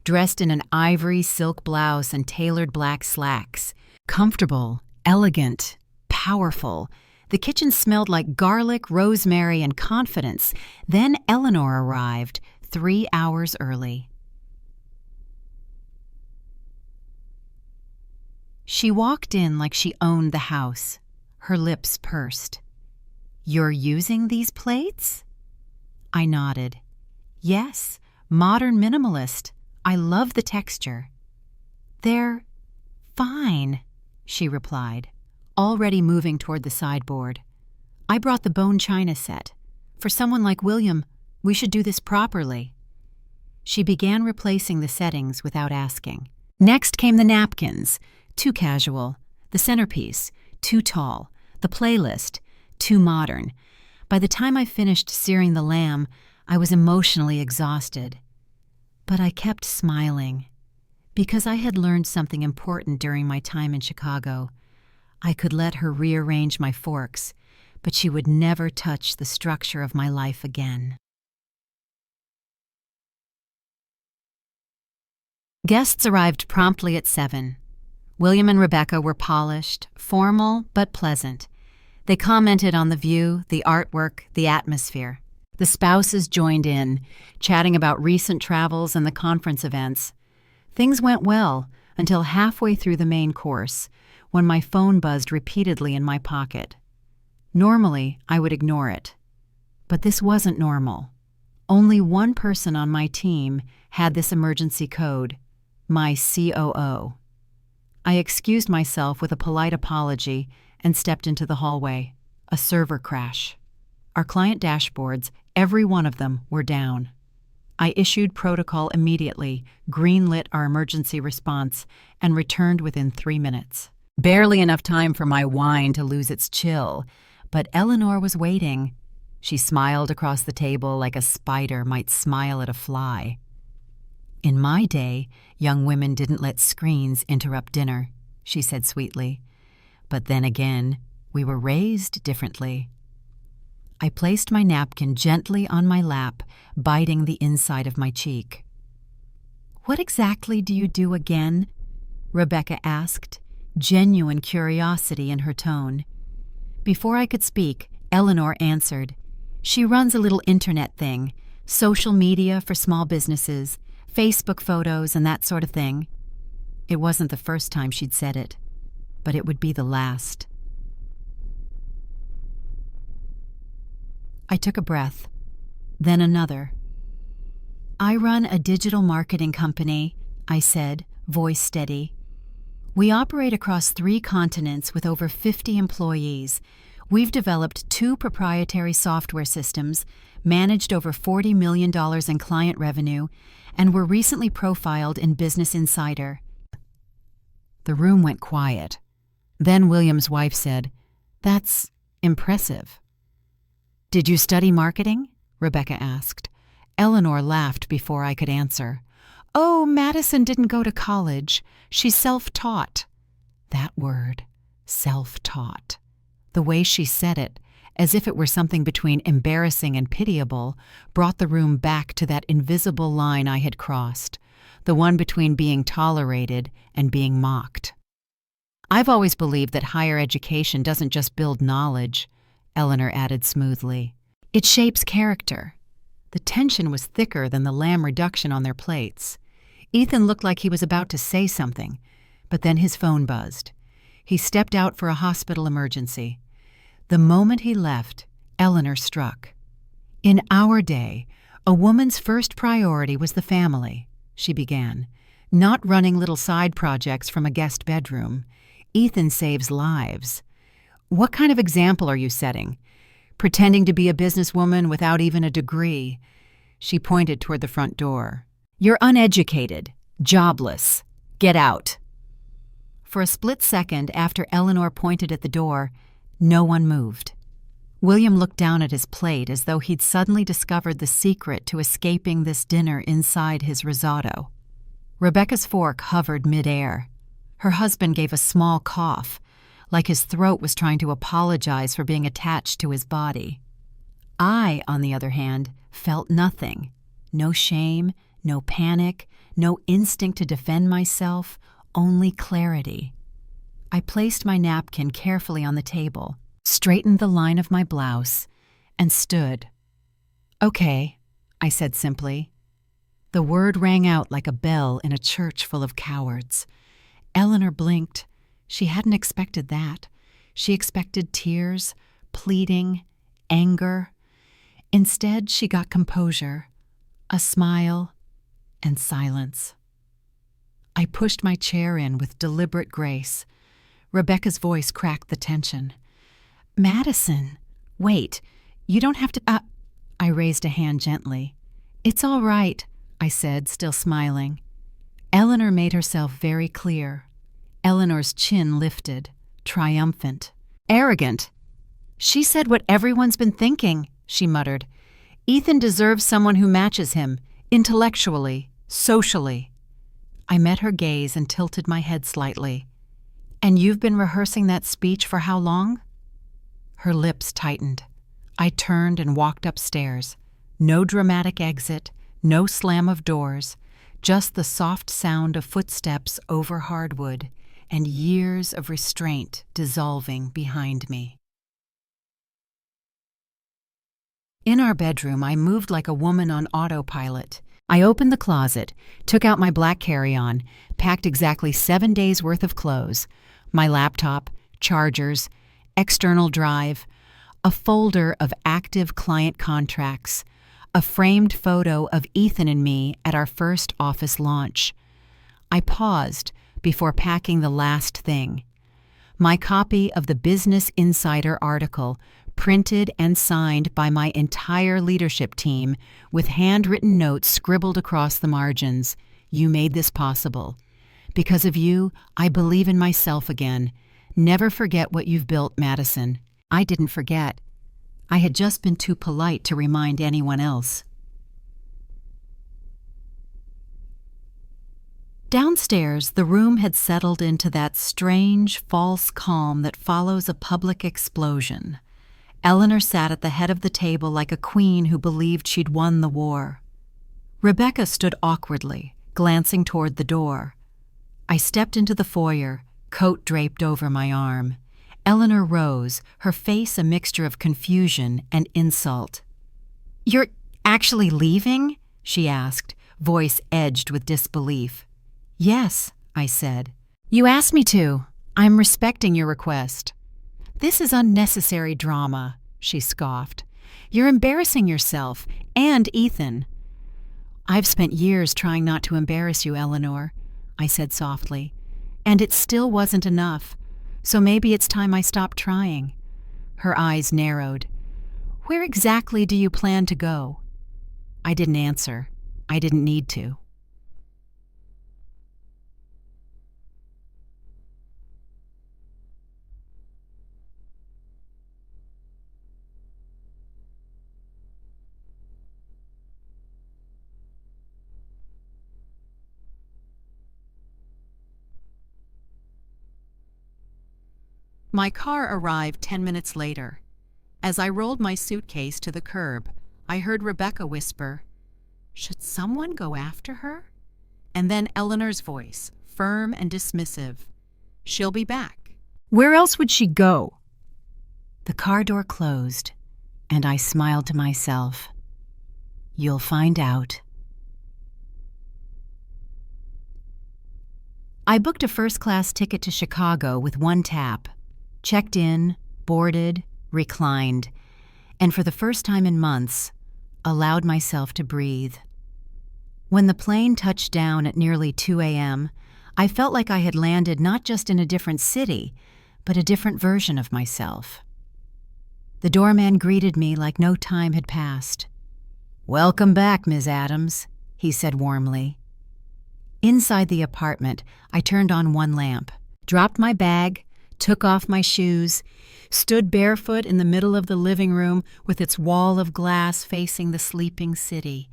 dressed in an ivory silk blouse and tailored black slacks. Comfortable, elegant, powerful. The kitchen smelled like garlic, rosemary, and confidence. Then Eleanor arrived, 3 hours early. She walked in like she owned the house, her lips pursed. "You're using these plates?" I nodded. "Yes, Modern minimalist. I love the texture. They're fine, she replied, already moving toward the sideboard. I brought the bone china set. For someone like William, we should do this properly. She began replacing the settings without asking. Next came the napkins, too casual, the centerpiece, too tall, the playlist, too modern. By the time I finished searing the lamb, I was emotionally exhausted. But I kept smiling, because I had learned something important during my time in Chicago. I could let her rearrange my forks, but she would never touch the structure of my life again. Guests arrived promptly at 7. William and Rebecca were polished, formal, but pleasant. They commented on the view, the artwork, the atmosphere. The spouses joined in, chatting about recent travels and the conference events. Things went well until halfway through the main course, when my phone buzzed repeatedly in my pocket. Normally, I would ignore it. But this wasn't normal. Only one person on my team had this emergency code, my COO. I excused myself with a polite apology and stepped into the hallway. A server crash. Our client dashboards, every one of them, were down. I issued protocol immediately, greenlit our emergency response, and returned within 3 minutes. Barely enough time for my wine to lose its chill, but Eleanor was waiting. She smiled across the table like a spider might smile at a fly. In my day, young women didn't let screens interrupt dinner, she said sweetly. But then again, we were raised differently. I placed my napkin gently on my lap, biting the inside of my cheek. "What exactly do you do again?" Rebecca asked, genuine curiosity in her tone. Before I could speak, Eleanor answered. "She runs a little internet thing, social media for small businesses, Facebook photos and that sort of thing." It wasn't the first time she'd said it, but it would be the last. I took a breath, then another. "I run a digital marketing company," I said, voice steady. "We operate across 3 continents with over 50 employees. We've developed 2 proprietary software systems, managed over $40 million in client revenue, and were recently profiled in Business Insider." The room went quiet. Then William's wife said, "That's impressive." "Did you study marketing?" Rebecca asked. Eleanor laughed before I could answer. "Oh, Madison didn't go to college. She's self-taught." That word, self-taught. The way she said it, as if it were something between embarrassing and pitiable, brought the room back to that invisible line I had crossed, the one between being tolerated and being mocked. "I've always believed that higher education doesn't just build knowledge," Eleanor added smoothly. "It shapes character." The tension was thicker than the lamb reduction on their plates. Ethan looked like he was about to say something, but then his phone buzzed. He stepped out for a hospital emergency. The moment he left, Eleanor struck. "In our day, a woman's first priority was the family," she began, "not running little side projects from a guest bedroom. Ethan saves lives. What kind of example are you setting? Pretending to be a businesswoman without even a degree." She pointed toward the front door. "You're uneducated, jobless. Get out." For a split second after Eleanor pointed at the door, no one moved. William looked down at his plate as though he'd suddenly discovered the secret to escaping this dinner inside his risotto. Rebecca's fork hovered midair. Her husband gave a small cough, like his throat was trying to apologize for being attached to his body. I, on the other hand, felt nothing. No shame, no panic, no instinct to defend myself, only clarity. I placed my napkin carefully on the table, straightened the line of my blouse, and stood. "Okay," I said simply. The word rang out like a bell in a church full of cowards. Eleanor blinked. She hadn't expected that. She expected tears, pleading, anger. Instead, she got composure, a smile, and silence. I pushed my chair in with deliberate grace. Rebecca's voice cracked the tension. "Madison, wait, you don't have to—" I raised a hand gently. "It's all right," I said, still smiling. Eleanor made herself very clear. Eleanor's chin lifted, triumphant. "Arrogant. She said what everyone's been thinking," she muttered. "Ethan deserves someone who matches him, intellectually, socially." I met her gaze and tilted my head slightly. "And you've been rehearsing that speech for how long?" Her lips tightened. I turned and walked upstairs. No dramatic exit, no slam of doors, just the soft sound of footsteps over hardwood and years of restraint dissolving behind me. In our bedroom, I moved like a woman on autopilot. I opened the closet, took out my black carry-on, packed exactly 7 days' worth of clothes, my laptop, chargers, external drive, a folder of active client contracts, a framed photo of Ethan and me at our first office launch. I paused before packing the last thing. My copy of the Business Insider article, printed and signed by my entire leadership team with handwritten notes scribbled across the margins. "You made this possible. Because of you, I believe in myself again. Never forget what you've built, Madison." I didn't forget. I had just been too polite to remind anyone else. Downstairs, the room had settled into that strange, false calm that follows a public explosion. Eleanor sat at the head of the table like a queen who believed she'd won the war. Rebecca stood awkwardly, glancing toward the door. I stepped into the foyer, coat draped over my arm. Eleanor rose, her face a mixture of confusion and insult. "You're actually leaving?" she asked, voice edged with disbelief. "Yes," I said. "You asked me to. I'm respecting your request." "This is unnecessary drama," she scoffed. "You're embarrassing yourself and Ethan." "I've spent years trying not to embarrass you, Eleanor," I said softly, "and it still wasn't enough. So maybe it's time I stopped trying." Her eyes narrowed. "Where exactly do you plan to go?" I didn't answer. I didn't need to. My car arrived 10 minutes later. As I rolled my suitcase to the curb, I heard Rebecca whisper, "Should someone go after her?" And then Eleanor's voice, firm and dismissive, "She'll be back." Where else would she go? The car door closed, and I smiled to myself. You'll find out. I booked a first-class ticket to Chicago with one tap. Checked in, boarded, reclined, and for the first time in months, allowed myself to breathe. When the plane touched down at nearly 2 a.m., I felt like I had landed not just in a different city, but a different version of myself. The doorman greeted me like no time had passed. "Welcome back, Ms. Adams," he said warmly. Inside the apartment, I turned on one lamp, dropped my bag, took off my shoes, stood barefoot in the middle of the living room with its wall of glass facing the sleeping city,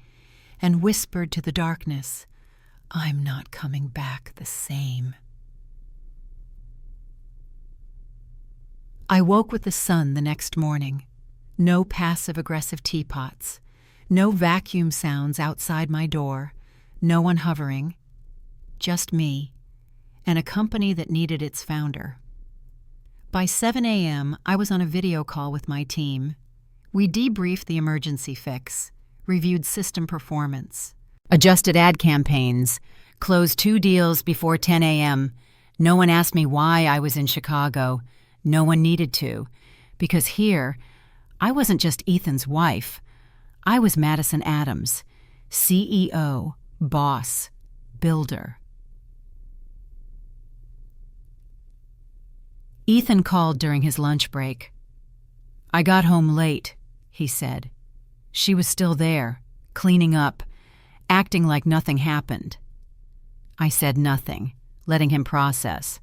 and whispered to the darkness, "I'm not coming back the same." I woke with the sun the next morning. No passive-aggressive teapots, no vacuum sounds outside my door, no one hovering, just me, and a company that needed its founder. By 7 a.m., I was on a video call with my team. We debriefed the emergency fix, reviewed system performance, adjusted ad campaigns, closed 2 deals before 10 a.m. No one asked me why I was in Chicago. No one needed to, because here, I wasn't just Ethan's wife. I was Madison Adams, CEO, boss, builder. Ethan called during his lunch break. "I got home late," he said. She was still there, cleaning up, acting like nothing happened. I said nothing, letting him process.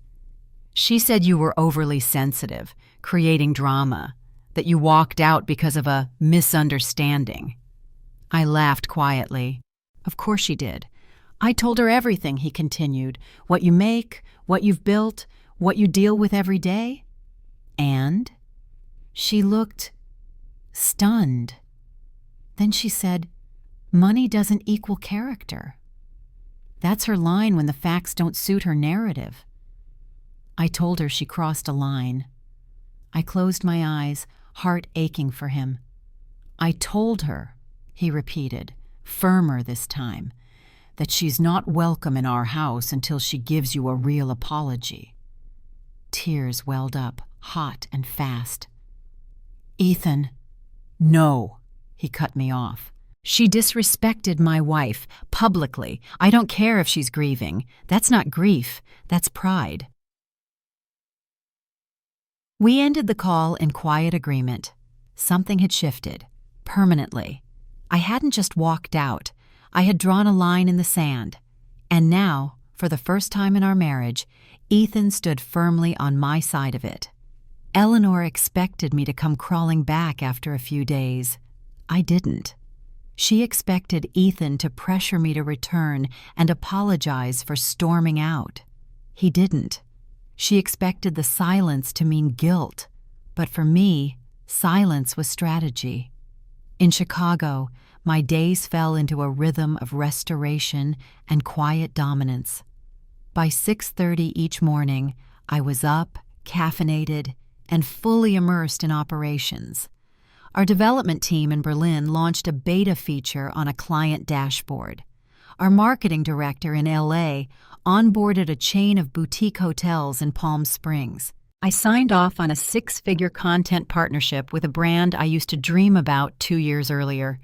"She said you were overly sensitive, creating drama, that you walked out because of a misunderstanding." I laughed quietly. "Of course she did. I told her everything," he continued. "What you make, what you've built, what you deal with every day." And she looked stunned. Then she said, "Money doesn't equal character." That's her line when the facts don't suit her narrative. I told her she crossed a line. I closed my eyes, heart aching for him. "I told her," he repeated, firmer this time, "that she's not welcome in our house until she gives you a real apology." Tears welled up, hot and fast. "Ethan, no," he cut me off. "She disrespected my wife, publicly. I don't care if she's grieving. That's not grief, that's pride." We ended the call in quiet agreement. Something had shifted, permanently. I hadn't just walked out. I had drawn a line in the sand. And now, for the first time in our marriage, Ethan stood firmly on my side of it. Eleanor expected me to come crawling back after a few days. I didn't. She expected Ethan to pressure me to return and apologize for storming out. He didn't. She expected the silence to mean guilt, but for me, silence was strategy. In Chicago, my days fell into a rhythm of restoration and quiet dominance. By 6:30 each morning, I was up, caffeinated, and fully immersed in operations. Our development team in Berlin launched a beta feature on a client dashboard. Our marketing director in LA onboarded a chain of boutique hotels in Palm Springs. I signed off on a 6-figure content partnership with a brand I used to dream about 2 years earlier.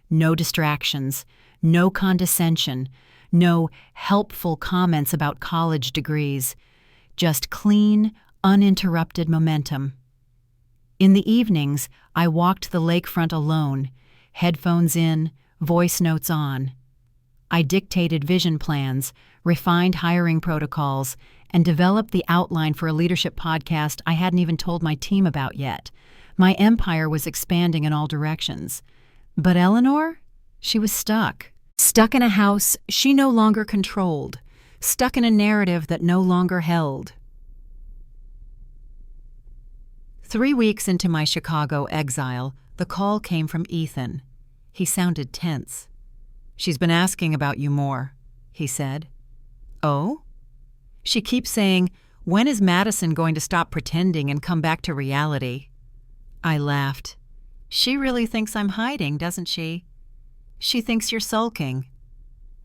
No distractions, no condescension, no helpful comments about college degrees, just clean, uninterrupted momentum. In the evenings, I walked the lakefront alone, headphones in, voice notes on. I dictated vision plans, refined hiring protocols, and developed the outline for a leadership podcast I hadn't even told my team about yet. My empire was expanding in all directions. But Eleanor? She was stuck. Stuck in a house she no longer controlled. Stuck in a narrative that no longer held. 3 weeks into my Chicago exile, the call came from Ethan. He sounded tense. "She's been asking about you more," he said. "Oh?" "She keeps saying, 'When is Madison going to stop pretending and come back to reality?'" I laughed. "She really thinks I'm hiding, doesn't she?" "She thinks you're sulking."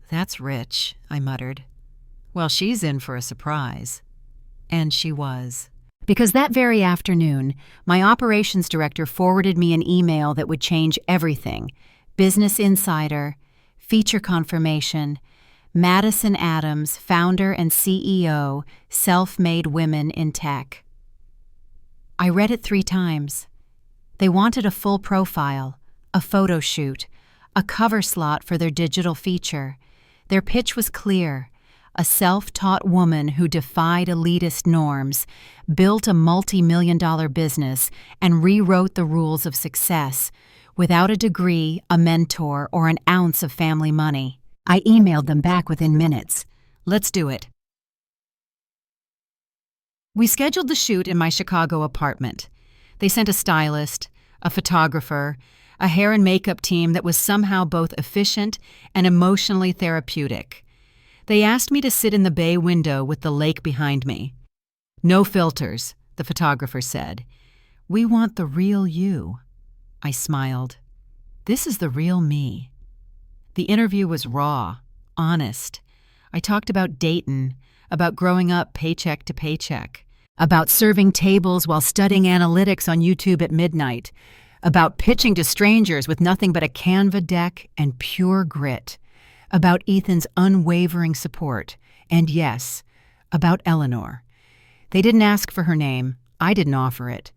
"That's rich," I muttered. "Well, she's in for a surprise." And she was. Because that very afternoon, my operations director forwarded me an email that would change everything. Business Insider, feature confirmation, Madison Adams, founder and CEO, Self-Made Women in Tech. I read it 3 times. They wanted a full profile, a photo shoot, a cover slot for their digital feature. Their pitch was clear. A self-taught woman who defied elitist norms, built a multi-million-dollar business, and rewrote the rules of success, without a degree, a mentor, or an ounce of family money. I emailed them back within minutes. "Let's do it." We scheduled the shoot in my Chicago apartment. They sent a stylist, a photographer, a hair and makeup team that was somehow both efficient and emotionally therapeutic. They asked me to sit in the bay window with the lake behind me. "No filters," the photographer said. "We want the real you." I smiled. "This is the real me." The interview was raw, honest. I talked about Dayton, about growing up paycheck to paycheck, about serving tables while studying analytics on YouTube at midnight, about pitching to strangers with nothing but a Canva deck and pure grit. about Ethan's unwavering support, and yes, about Eleanor. They didn't ask for her name. I didn't offer it.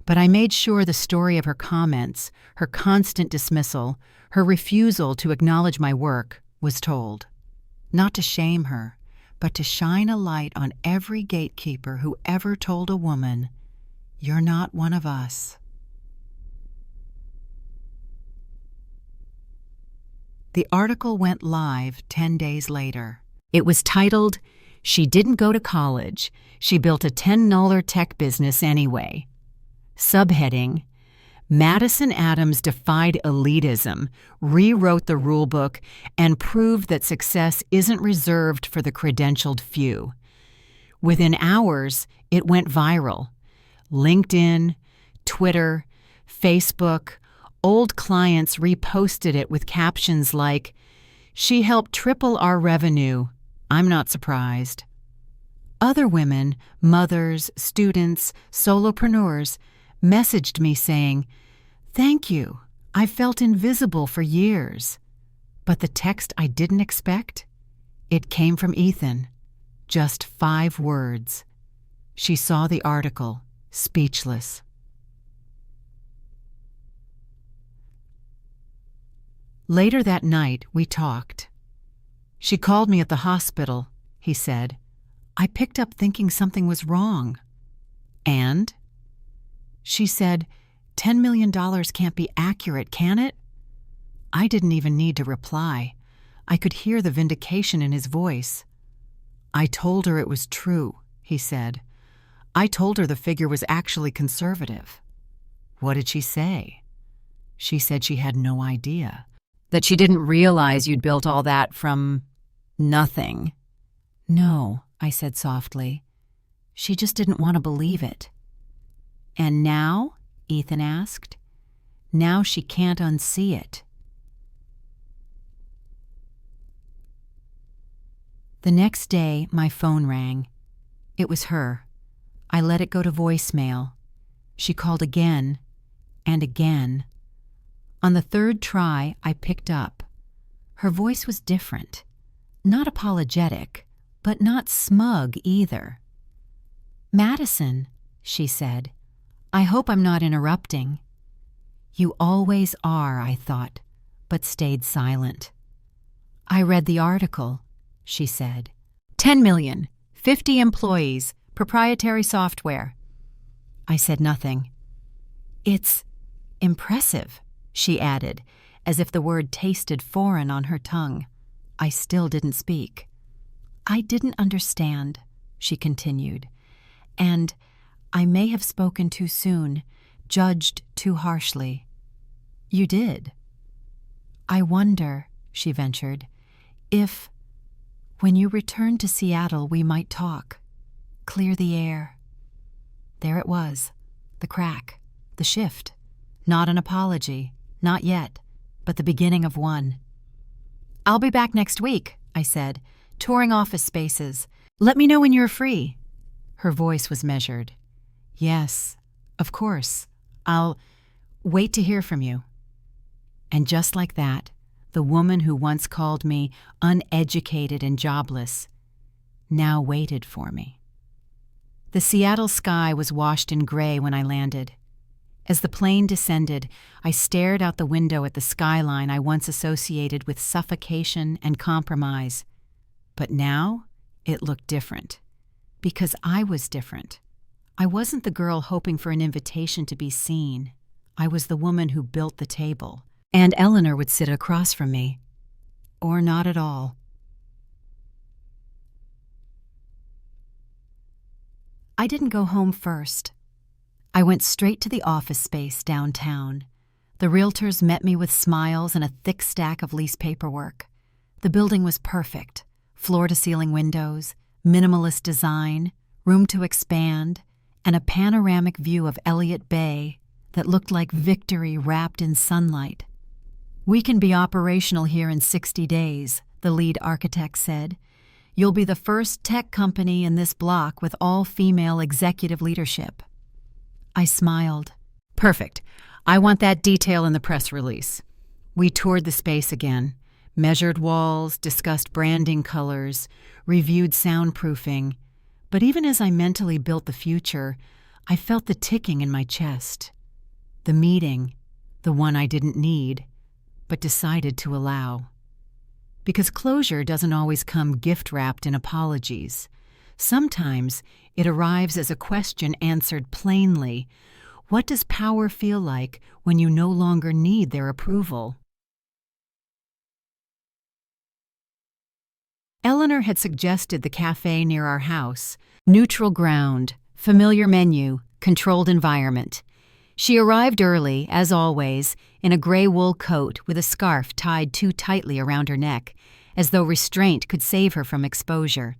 But I made sure the story of her comments, her constant dismissal, her refusal to acknowledge my work was told. Not to shame her, but to shine a light on every gatekeeper who ever told a woman, "You're not one of us." The article went live 10 days later. It was titled, "She Didn't Go to College. She Built a $10 Tech Business Anyway." Subheading, "Madison Adams defied elitism, rewrote the rulebook, and proved that success isn't reserved for the credentialed few." Within hours, it went viral. LinkedIn, Twitter, Facebook, old clients reposted it with captions like, "She helped triple our revenue. I'm not surprised." Other women, mothers, students, solopreneurs, messaged me saying, "Thank you. I felt invisible for years." But the text I didn't expect? It came from Ethan. Just 5 words. She saw the article, speechless. Later that night, we talked. "She called me at the hospital," he said. "I picked up thinking something was wrong." "And?" She said, $10 million can't be accurate, can it? I didn't even need to reply. I could hear the vindication in his voice. "I told her it was true," he said. "I told her the figure was actually conservative." "What did she say?" "She said she had no idea. That she didn't realize you'd built all that from nothing." "No," I said softly. "She just didn't want to believe it." "And now?" Ethan asked. "Now she can't unsee it." The next day, my phone rang. It was her. I let it go to voicemail. She called again and again. On the 3rd try, I picked up. Her voice was different. Not apologetic, but not smug either. "Madison," she said, "I hope I'm not interrupting." "You always are," I thought, but stayed silent. "I read the article," she said. 10 million, 50 employees, proprietary software." I said nothing. "It's impressive," she added, as if the word tasted foreign on her tongue. I still didn't speak. "I didn't understand," she continued, "and I may have spoken too soon, judged too harshly." "You did." "I wonder," she ventured, "if, when you return to Seattle, we might talk, clear the air." There it was, the crack, the shift. Not an apology, not yet, but the beginning of one. "I'll be back next week," I said, "touring office spaces. Let me know when you're free." Her voice was measured. "Yes, of course. I'll wait to hear from you." And just like that, the woman who once called me uneducated and jobless now waited for me. The Seattle sky was washed in gray when I landed. As the plane descended, I stared out the window at the skyline I once associated with suffocation and compromise. But now, it looked different. Because I was different. I wasn't the girl hoping for an invitation to be seen. I was the woman who built the table. And Eleanor would sit across from me. Or not at all. I didn't go home first. I went straight to the office space downtown. The realtors met me with smiles and a thick stack of lease paperwork. The building was perfect. Floor-to-ceiling windows, minimalist design, room to expand, and a panoramic view of Elliott Bay that looked like victory wrapped in sunlight. "We can be operational here in 60 days, the lead architect said. "You'll be the first tech company in this block with all-female executive leadership." I smiled. "Perfect. I want that detail in the press release." We toured the space again. Measured walls, discussed branding colors, reviewed soundproofing. But even as I mentally built the future, I felt the ticking in my chest. The meeting, the one I didn't need, but decided to allow. Because closure doesn't always come gift-wrapped in apologies. Sometimes it arrives as a question answered plainly. What does power feel like when you no longer need their approval? Eleanor had suggested the cafe near our house. Neutral ground, familiar menu, controlled environment. She arrived early, as always, in a gray wool coat with a scarf tied too tightly around her neck, as though restraint could save her from exposure.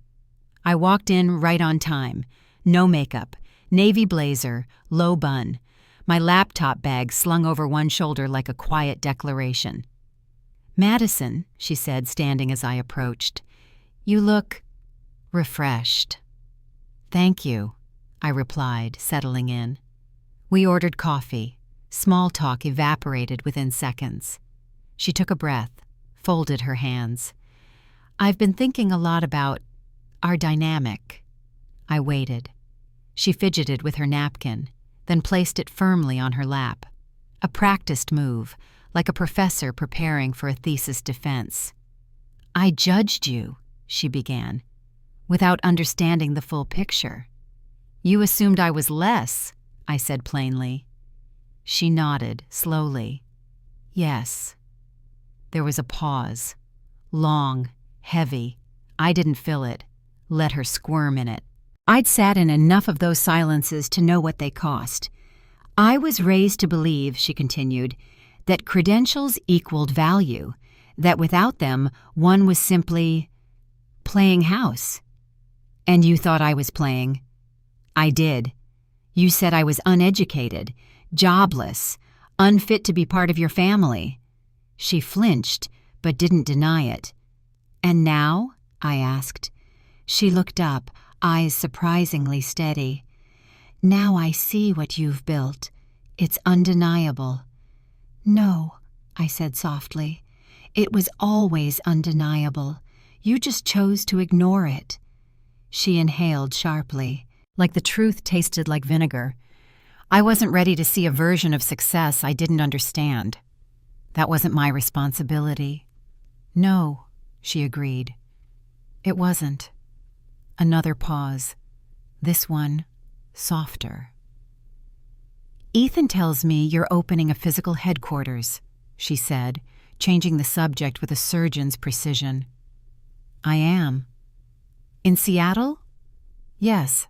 I walked in right on time. No makeup, navy blazer, low bun. My laptop bag slung over one shoulder like a quiet declaration. "Madison," she said, standing as I approached. "You look refreshed." "Thank you," I replied, settling in. We ordered coffee. Small talk evaporated within seconds. She took a breath, folded her hands. "I've been thinking a lot about our dynamic." I waited. She fidgeted with her napkin, then placed it firmly on her lap. A practiced move, like a professor preparing for a thesis defense. "I judged you," she began, "without understanding the full picture." "You assumed I was less," I said plainly. She nodded, slowly. "Yes." There was a pause. Long, heavy. I didn't fill it. Let her squirm in it. I'd sat in enough of those silences to know what they cost. "I was raised to believe," she continued, "that credentials equaled value, that without them one was simply playing house. And you thought I was playing." "I did. You said I was uneducated, jobless, unfit to be part of your family." She flinched, but didn't deny it. "And now?" I asked. She looked up, eyes surprisingly steady. "Now I see what you've built. It's undeniable." "No," I said softly. "It was always undeniable. You just chose to ignore it." She inhaled sharply, like the truth tasted like vinegar. I wasn't ready to see a version of success I didn't understand. That wasn't my responsibility. "No," she agreed. "It wasn't." Another pause. This one, softer. "Ethan tells me you're opening a physical headquarters," she said, changing the subject with a surgeon's precision. "I am." "In Seattle?" "Yes,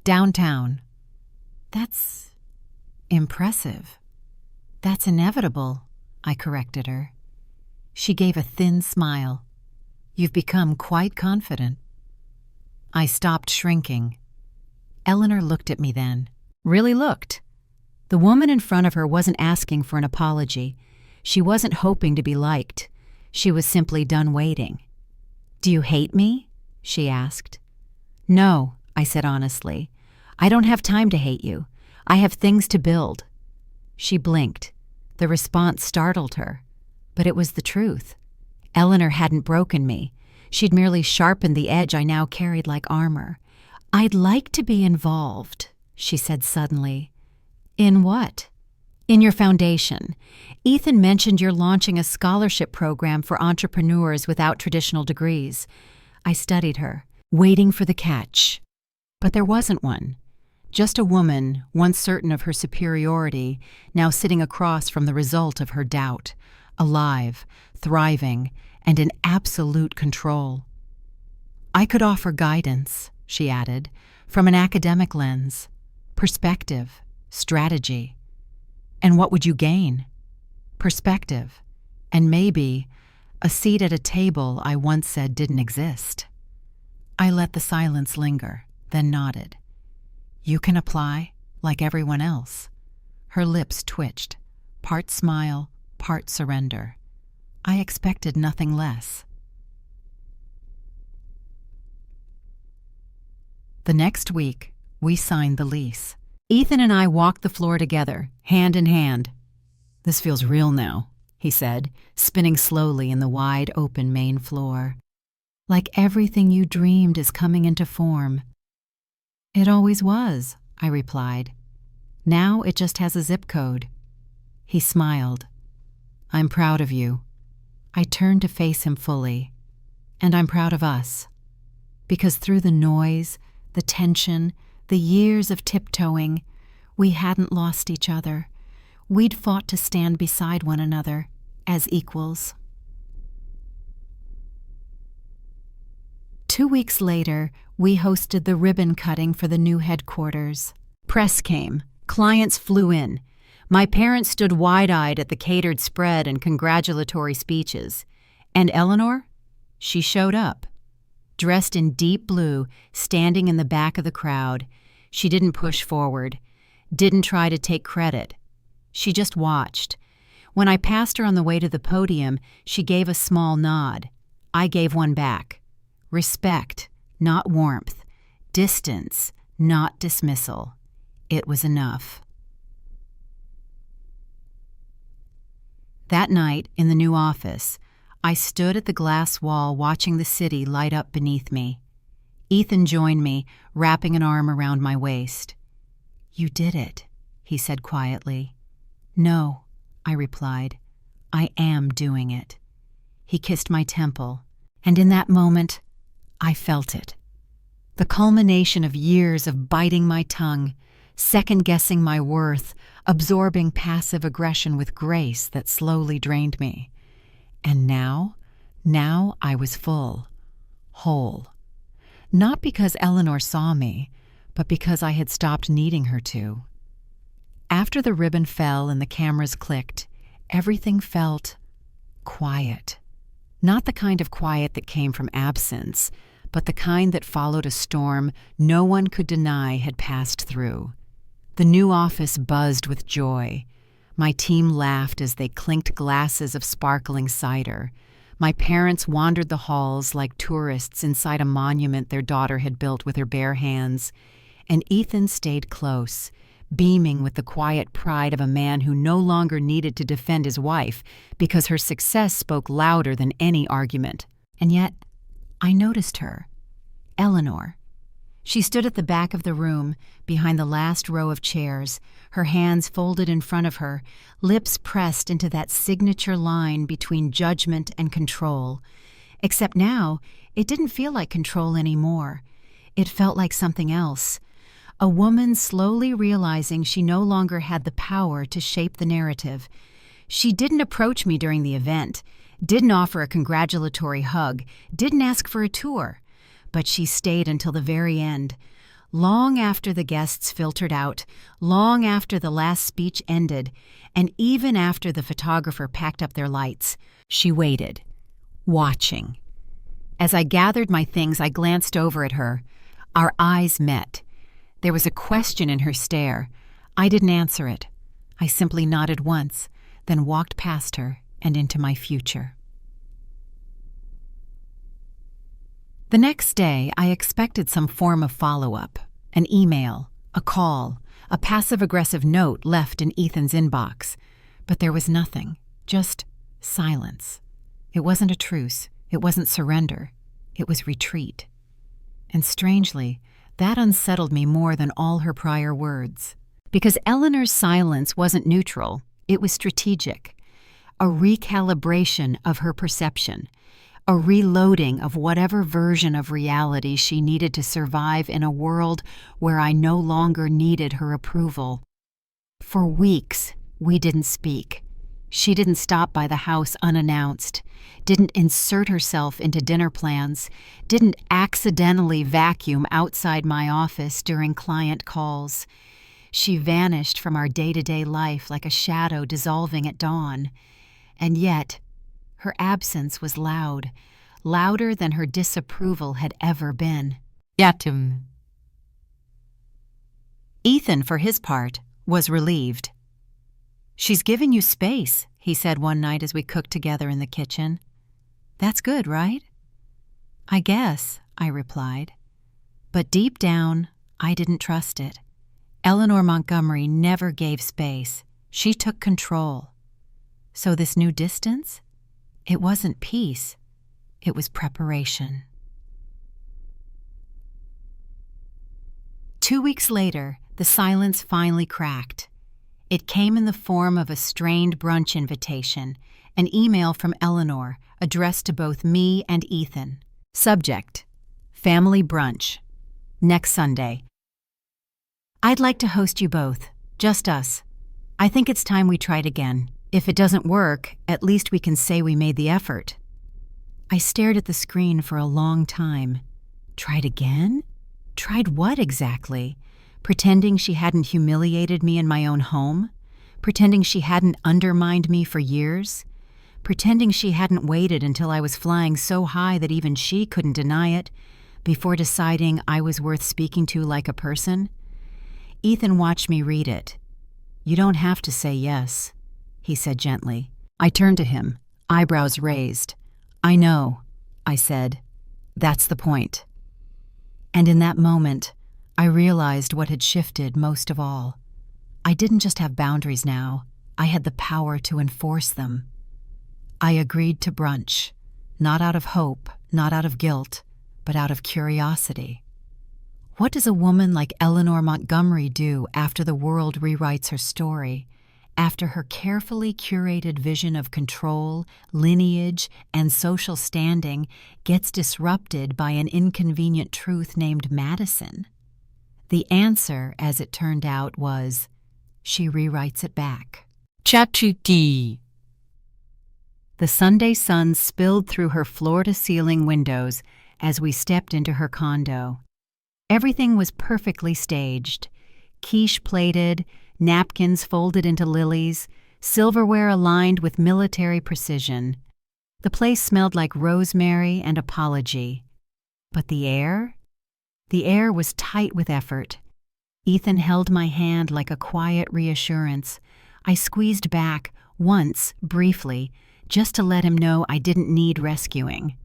downtown." "That's impressive." "That's inevitable," I corrected her. She gave a thin smile. "You've become quite confident." I stopped shrinking. Eleanor looked at me then. Really looked. The woman in front of her wasn't asking for an apology. She wasn't hoping to be liked. She was simply done waiting. "Do you hate me?" she asked. "No," I said honestly. "I don't have time to hate you. I have things to build." She blinked. The response startled her. But it was the truth. Eleanor hadn't broken me. She'd merely sharpened the edge I now carried like armor. "I'd like to be involved," she said suddenly. "In what?" "In your foundation. Ethan mentioned you're launching a scholarship program for entrepreneurs without traditional degrees." I studied her, waiting for the catch. But there wasn't one. Just a woman, once certain of her superiority, now sitting across from the result of her doubt, alive, thriving, and in absolute control. "I could offer guidance," she added, "from an academic lens, perspective, strategy. And what would you gain? Perspective, and maybe a seat at a table I once said didn't exist." I let the silence linger, then nodded. "You can apply, like everyone else." Her lips twitched, part smile, part surrender. I expected nothing less. The next week, we signed the lease. Ethan and I walked the floor together, hand in hand. "This feels real now," he said, spinning slowly in the wide open main floor. Like everything you dreamed is coming into form. It always was, I replied. Now it just has a zip code. He smiled. I'm proud of you. I turned to face him fully. And I'm proud of us. Because through the noise, the tension, the years of tiptoeing, we hadn't lost each other. We'd fought to stand beside one another as equals. 2 weeks later, we hosted the ribbon cutting for the new headquarters. Press came. Clients flew in. My parents stood wide-eyed at the catered spread and congratulatory speeches. And Eleanor? She showed up. Dressed in deep blue, standing in the back of the crowd. She didn't push forward. Didn't try to take credit. She just watched. When I passed her on the way to the podium, she gave a small nod. I gave one back. Respect, not warmth. Distance, not dismissal. It was enough. That night, in the new office, I stood at the glass wall watching the city light up beneath me. Ethan joined me, wrapping an arm around my waist. You did it, he said quietly. No, I replied. I am doing it. He kissed my temple, and in that moment, I felt it. The culmination of years of biting my tongue, second-guessing my worth, absorbing passive aggression with grace that slowly drained me. And now I was full, whole. Not because Eleanor saw me, but because I had stopped needing her to. After the ribbon fell and the cameras clicked, everything felt quiet. Not the kind of quiet that came from absence, but the kind that followed a storm no one could deny had passed through. The new office buzzed with joy. My team laughed as they clinked glasses of sparkling cider. My parents wandered the halls like tourists inside a monument their daughter had built with her bare hands. And Ethan stayed close, beaming with the quiet pride of a man who no longer needed to defend his wife because her success spoke louder than any argument. And yet, I noticed her. Eleanor. She stood at the back of the room, behind the last row of chairs, her hands folded in front of her, lips pressed into that signature line between judgment and control. Except now, it didn't feel like control anymore. It felt like something else. A woman slowly realizing she no longer had the power to shape the narrative. She didn't approach me during the event, didn't offer a congratulatory hug, didn't ask for a tour. But she stayed until the very end, long after the guests filtered out, long after the last speech ended, and even after the photographer packed up their lights. She waited, watching. As I gathered my things, I glanced over at her. Our eyes met. There was a question in her stare. I didn't answer it. I simply nodded once, then walked past her and into my future. The next day, I expected some form of follow-up, an email, a call, a passive-aggressive note left in Ethan's inbox. But there was nothing, just silence. It wasn't a truce, it wasn't surrender, it was retreat. And strangely, that unsettled me more than all her prior words. Because Eleanor's silence wasn't neutral, it was strategic. A recalibration of her perception. A reloading of whatever version of reality she needed to survive in a world where I no longer needed her approval. For weeks, we didn't speak. She didn't stop by the house unannounced, didn't insert herself into dinner plans, didn't accidentally vacuum outside my office during client calls. She vanished from our day-to-day life like a shadow dissolving at dawn. And yet, her absence was loud, louder than her disapproval had ever been. Yatum. Ethan, for his part, was relieved. "She's giving you space," he said one night as we cooked together in the kitchen. "That's good, right?" "I guess," I replied. But deep down, I didn't trust it. Eleanor Montgomery never gave space. She took control. So this new distance? It wasn't peace. It was preparation. 2 weeks later, the silence finally cracked. It came in the form of a strained brunch invitation, an email from Eleanor addressed to both me and Ethan. Subject: Family Brunch. Next Sunday. I'd like to host you both, just us. I think it's time we tried again. If it doesn't work, at least we can say we made the effort. I stared at the screen for a long time. Tried again? Tried what exactly? Pretending she hadn't humiliated me in my own home? Pretending she hadn't undermined me for years? Pretending she hadn't waited until I was flying so high that even she couldn't deny it, before deciding I was worth speaking to like a person? Ethan watched me read it. You don't have to say yes, he said gently. I turned to him, eyebrows raised. I know, I said. That's the point. And in that moment, I realized what had shifted most of all. I didn't just have boundaries now. I had the power to enforce them. I agreed to brunch, not out of hope, not out of guilt, but out of curiosity. What does a woman like Eleanor Montgomery do after the world rewrites her story, after her carefully curated vision of control, lineage, and social standing gets disrupted by an inconvenient truth named Madison? The answer, as it turned out, was she rewrites it back. Chapter D. The Sunday sun spilled through her floor-to-ceiling windows as we stepped into her condo. Everything was perfectly staged. Quiche plated, napkins folded into lilies, silverware aligned with military precision. The place smelled like rosemary and apology. But the air? The air was tight with effort. Ethan held my hand like a quiet reassurance. I squeezed back, once, briefly, just to let him know I didn't need rescuing.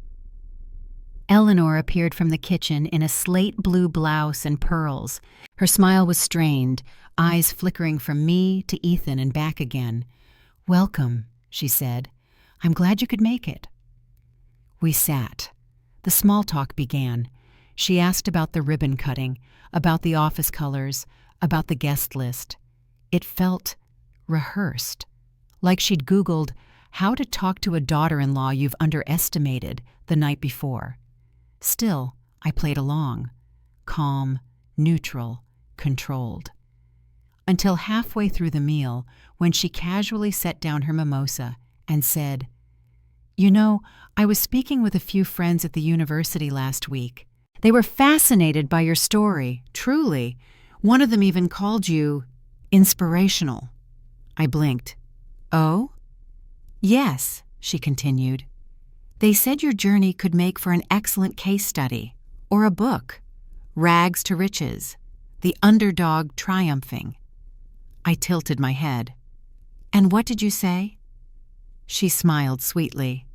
Eleanor appeared from the kitchen in a slate blue blouse and pearls. Her smile was strained, eyes flickering from me to Ethan and back again. Welcome, she said. I'm glad you could make it. We sat. The small talk began. She asked about the ribbon cutting, about the office colors, about the guest list. It felt rehearsed, like she'd Googled how to talk to a daughter-in-law you've underestimated the night before. Still, I played along, calm, neutral, controlled. Until halfway through the meal, when she casually set down her mimosa and said, You know, I was speaking with a few friends at the university last week. They were fascinated by your story, truly. One of them even called you inspirational. I blinked. Oh? Yes, she continued. They said your journey could make for an excellent case study, or a book, Rags to Riches, the underdog triumphing. I tilted my head. And what did you say? She smiled sweetly.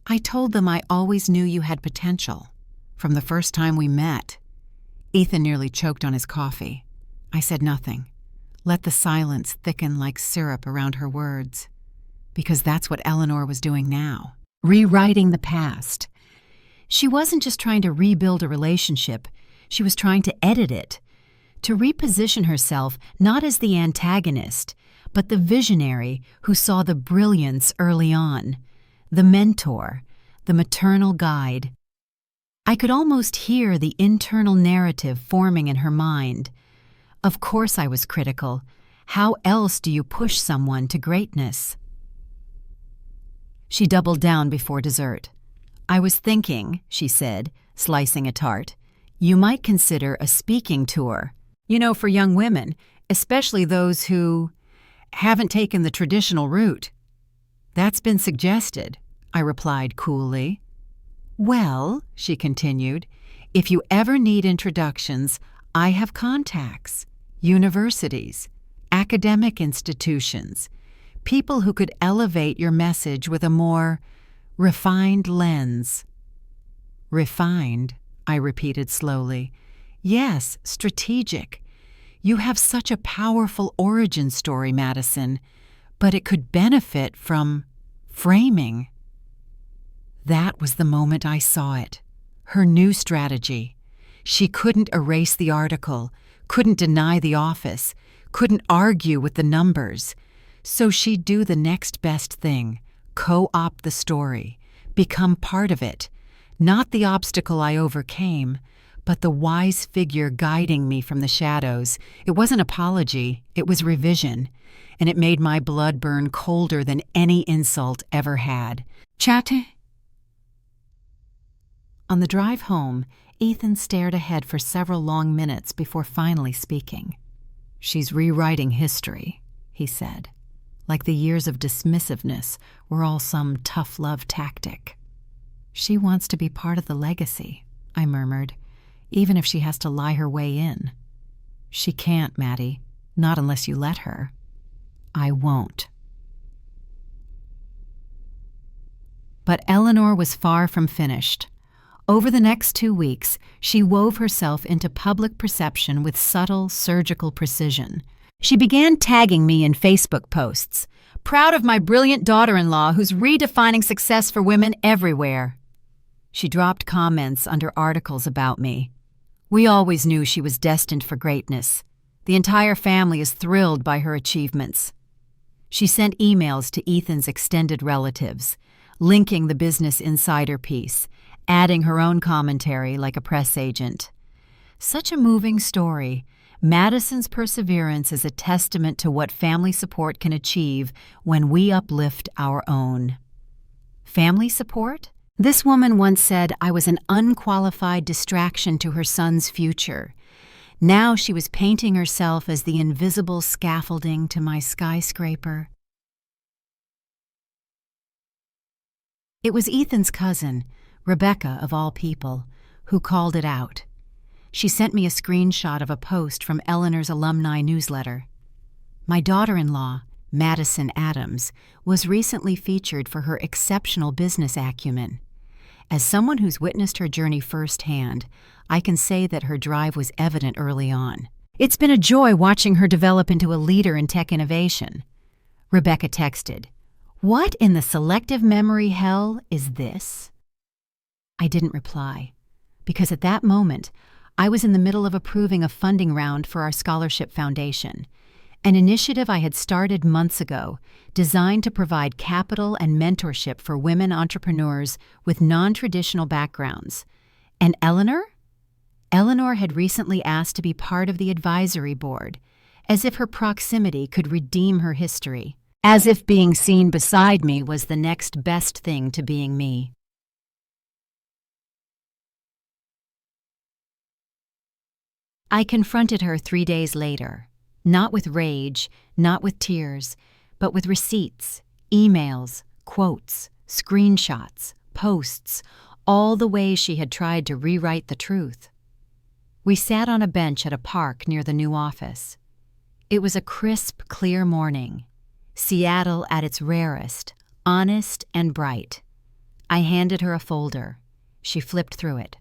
I told them I always knew you had potential, from the first time we met. Ethan nearly choked on his coffee. I said nothing, let the silence thicken like syrup around her words, because that's what Eleanor was doing now. Rewriting the past. She wasn't just trying to rebuild a relationship, she was trying to edit it, to reposition herself not as the antagonist, but the visionary who saw the brilliance early on, the mentor, the maternal guide. I could almost hear the internal narrative forming in her mind. Of course I was critical. How else do you push someone to greatness? She doubled down before dessert. I was thinking, she said, slicing a tart, you might consider a speaking tour. You know, for young women, especially those who haven't taken the traditional route. That's been suggested, I replied coolly. Well, she continued, if you ever need introductions, I have contacts, universities, academic institutions, people who could elevate your message with a more refined lens. Refined, I repeated slowly. Yes, strategic. You have such a powerful origin story, Madison. but it could benefit from framing. That was the moment I saw it. Her new strategy. She couldn't erase the article, couldn't deny the office, couldn't argue with the numbers. So she'd do the next best thing, co-opt the story, become part of it. Not the obstacle I overcame, but the wise figure guiding me from the shadows. It wasn't apology, it was revision, and it made my blood burn colder than any insult ever had. Chatte? On the drive home, Ethan stared ahead for several long minutes before finally speaking. "She's rewriting history," he said, like the years of dismissiveness were all some tough love tactic. "She wants to be part of the legacy," I murmured, "even if she has to lie her way in." "She can't, Maddie, not unless you let her." "I won't." But Eleanor was far from finished. Over the next 2 weeks, she wove herself into public perception with subtle, surgical precision. She began tagging me in Facebook posts, proud of my brilliant daughter-in-law who's redefining success for women everywhere. She dropped comments under articles about me. "We always knew she was destined for greatness. The entire family is thrilled by her achievements." She sent emails to Ethan's extended relatives, linking the Business Insider piece, adding her own commentary like a press agent. Such a moving story. Madison's perseverance is a testament to what family support can achieve when we uplift our own. Family support? This woman once said I was an unqualified distraction to her son's future. Now she was painting herself as the invisible scaffolding to my skyscraper. It was Ethan's cousin, Rebecca of all people, who called it out. She sent me a screenshot of a post from Eleanor's alumni newsletter. My daughter-in-law, Madison Adams, was recently featured for her exceptional business acumen. As someone who's witnessed her journey firsthand, I can say that her drive was evident early on. "It's been a joy watching her develop into a leader in tech innovation." Rebecca texted, "What in the selective memory hell is this?" I didn't reply, because at that moment, I was in the middle of approving a funding round for our scholarship foundation, an initiative I had started months ago, designed to provide capital and mentorship for women entrepreneurs with non-traditional backgrounds. And Eleanor? Eleanor had recently asked to be part of the advisory board, as if her proximity could redeem her history, as if being seen beside me was the next best thing to being me. I confronted her 3 days later, not with rage, not with tears, but with receipts, emails, quotes, screenshots, posts, all the ways she had tried to rewrite the truth. We sat on a bench at a park near the new office. It was a crisp, clear morning, Seattle at its rarest, honest and bright. I handed her a folder. She flipped through it.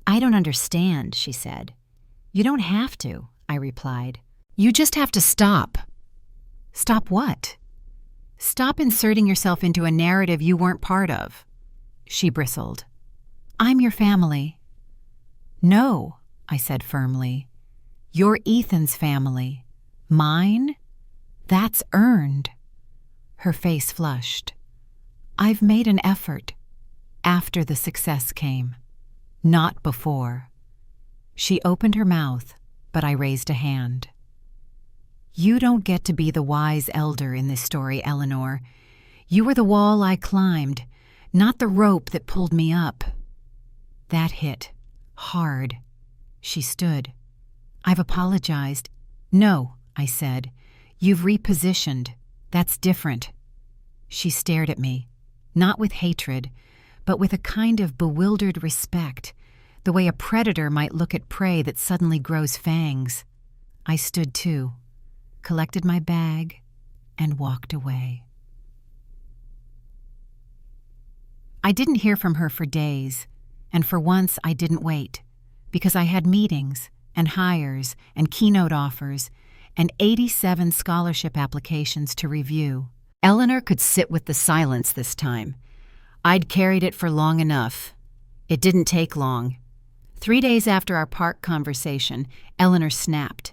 "I don't understand," she said. "You don't have to," I replied. "You just have to stop." "Stop what?" "Stop inserting yourself into a narrative you weren't part of." She bristled. "I'm your family." "No," I said firmly. "You're Ethan's family. Mine? That's earned." Her face flushed. "I've made an effort. After the success came. Not before." She opened her mouth, but I raised a hand. "You don't get to be the wise elder in this story, Eleanor. You were the wall I climbed, not the rope that pulled me up." That hit. Hard. She stood. "I've apologized." "No," I said. "You've repositioned. That's different." She stared at me, not with hatred, but with a kind of bewildered respect, the way a predator might look at prey that suddenly grows fangs. I stood too, collected my bag, and walked away. I didn't hear from her for days, and for once I didn't wait, because I had meetings and hires and keynote offers, and 87 scholarship applications to review. Eleanor could sit with the silence this time. I'd carried it for long enough. It didn't take long. 3 days after our park conversation, Eleanor snapped.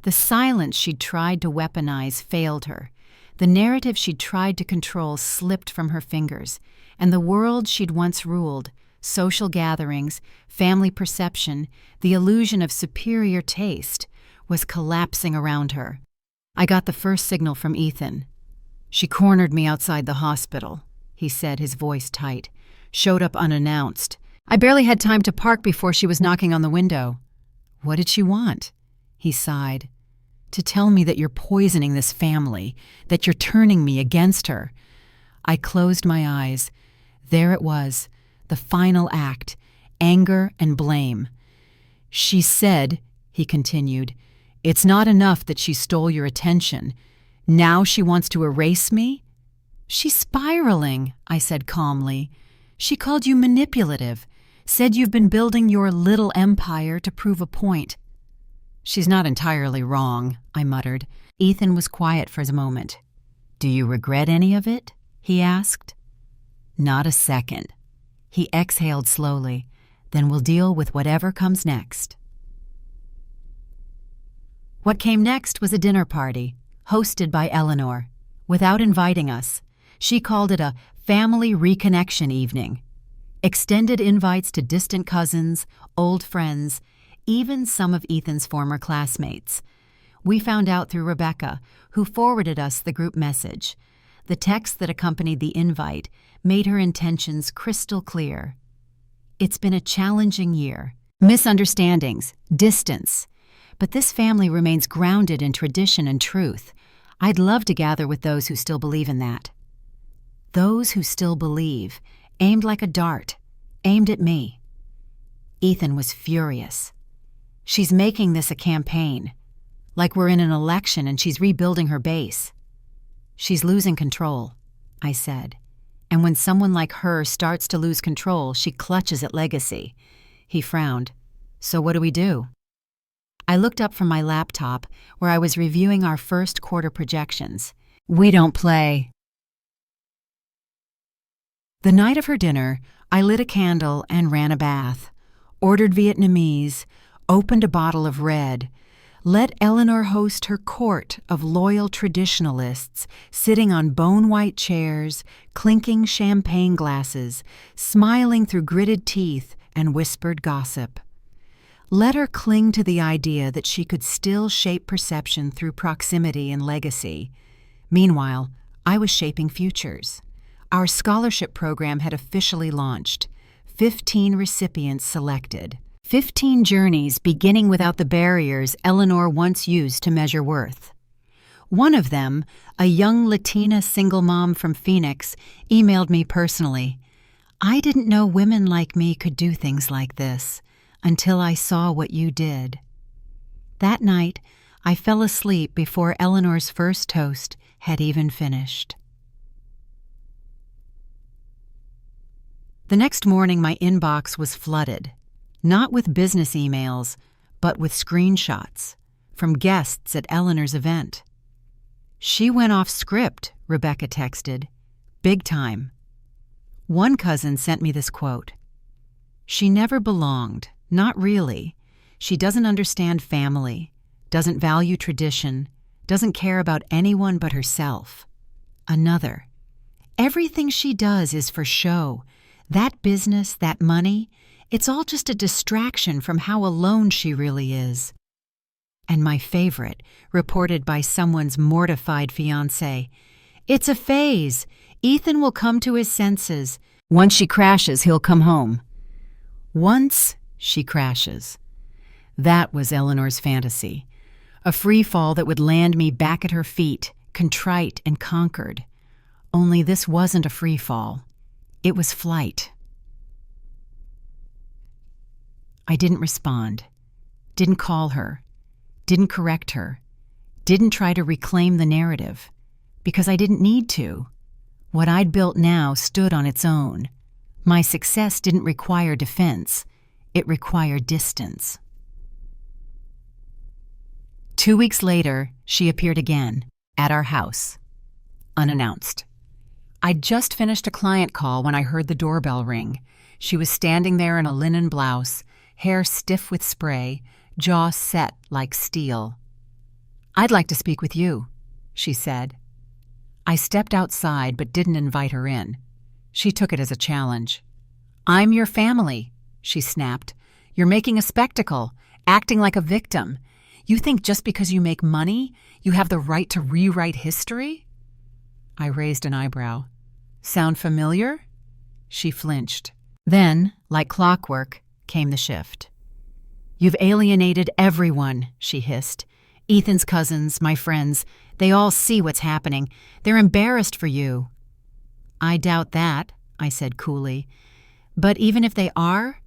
The silence she'd tried to weaponize failed her. The narrative she'd tried to control slipped from her fingers, and the world she'd once ruled, social gatherings, family perception, the illusion of superior taste, was collapsing around her. I got the first signal from Ethan. "She cornered me outside the hospital," he said, his voice tight. "Showed up unannounced. I barely had time to park before she was knocking on the window." "What did she want?" He sighed. "To tell me that you're poisoning this family, that you're turning me against her." I closed my eyes. There it was, the final act, anger and blame. "She said," he continued, "it's not enough that she stole your attention. Now she wants to erase me?" "She's spiraling," I said calmly. "She called you manipulative, said you've been building your little empire to prove a point." "She's not entirely wrong," I muttered. Ethan was quiet for a moment. "Do you regret any of it?" he asked. "Not a second." He exhaled slowly. "Then we'll deal with whatever comes next." What came next was a dinner party, hosted by Eleanor. Without inviting us, she called it a family reconnection evening. Extended invites to distant cousins, old friends, even some of Ethan's former classmates. We found out through Rebecca, who forwarded us the group message. The text that accompanied the invite made her intentions crystal clear. "It's been a challenging year. Misunderstandings, distance. But this family remains grounded in tradition and truth. I'd love to gather with those who still believe in that." Those who still believe, aimed like a dart, aimed at me. Ethan was furious. "She's making this a campaign, like we're in an election and she's rebuilding her base." "She's losing control," I said. "And when someone like her starts to lose control, she clutches at legacy." He frowned. "So what do we do?" I looked up from my laptop, where I was reviewing our first quarter projections. "We don't play." The night of her dinner, I lit a candle and ran a bath, ordered Vietnamese, opened a bottle of red, let Eleanor host her court of loyal traditionalists sitting on bone-white chairs, clinking champagne glasses, smiling through gritted teeth and whispered gossip. Let her cling to the idea that she could still shape perception through proximity and legacy. Meanwhile, I was shaping futures. Our scholarship program had officially launched. 15 recipients selected. 15 journeys beginning without the barriers Eleanor once used to measure worth. One of them, a young Latina single mom from Phoenix, emailed me personally. "I didn't know women like me could do things like this until I saw what you did." That night, I fell asleep before Eleanor's first toast had even finished. The next morning, my inbox was flooded, not with business emails, but with screenshots from guests at Eleanor's event. "She went off script," Rebecca texted. "Big time." One cousin sent me this quote. "She never belonged, not really. She doesn't understand family, doesn't value tradition, doesn't care about anyone but herself." Another. "Everything she does is for show. That business, that money, it's all just a distraction from how alone she really is." And my favorite, reported by someone's mortified fiancé. "It's a phase. Ethan will come to his senses. Once she crashes, he'll come home." Once she crashes. That was Eleanor's fantasy. A free fall that would land me back at her feet, contrite and conquered. Only this wasn't a free fall. It was flight. I didn't respond, didn't call her, didn't correct her, didn't try to reclaim the narrative, because I didn't need to. What I'd built now stood on its own. My success didn't require defense. It required distance. 2 weeks later, she appeared again, at our house, unannounced. I'd just finished a client call when I heard the doorbell ring. She was standing there in a linen blouse, hair stiff with spray, jaw set like steel. "I'd like to speak with you," she said. I stepped outside but didn't invite her in. She took it as a challenge. "I'm your family," she snapped. "You're making a spectacle, acting like a victim. You think just because you make money, you have the right to rewrite history?" I raised an eyebrow. "Sound familiar?" She flinched. Then, like clockwork, came the shift. "You've alienated everyone," she hissed. "Ethan's cousins, my friends, they all see what's happening. They're embarrassed for you." "I doubt that," I said coolly. "But even if they are,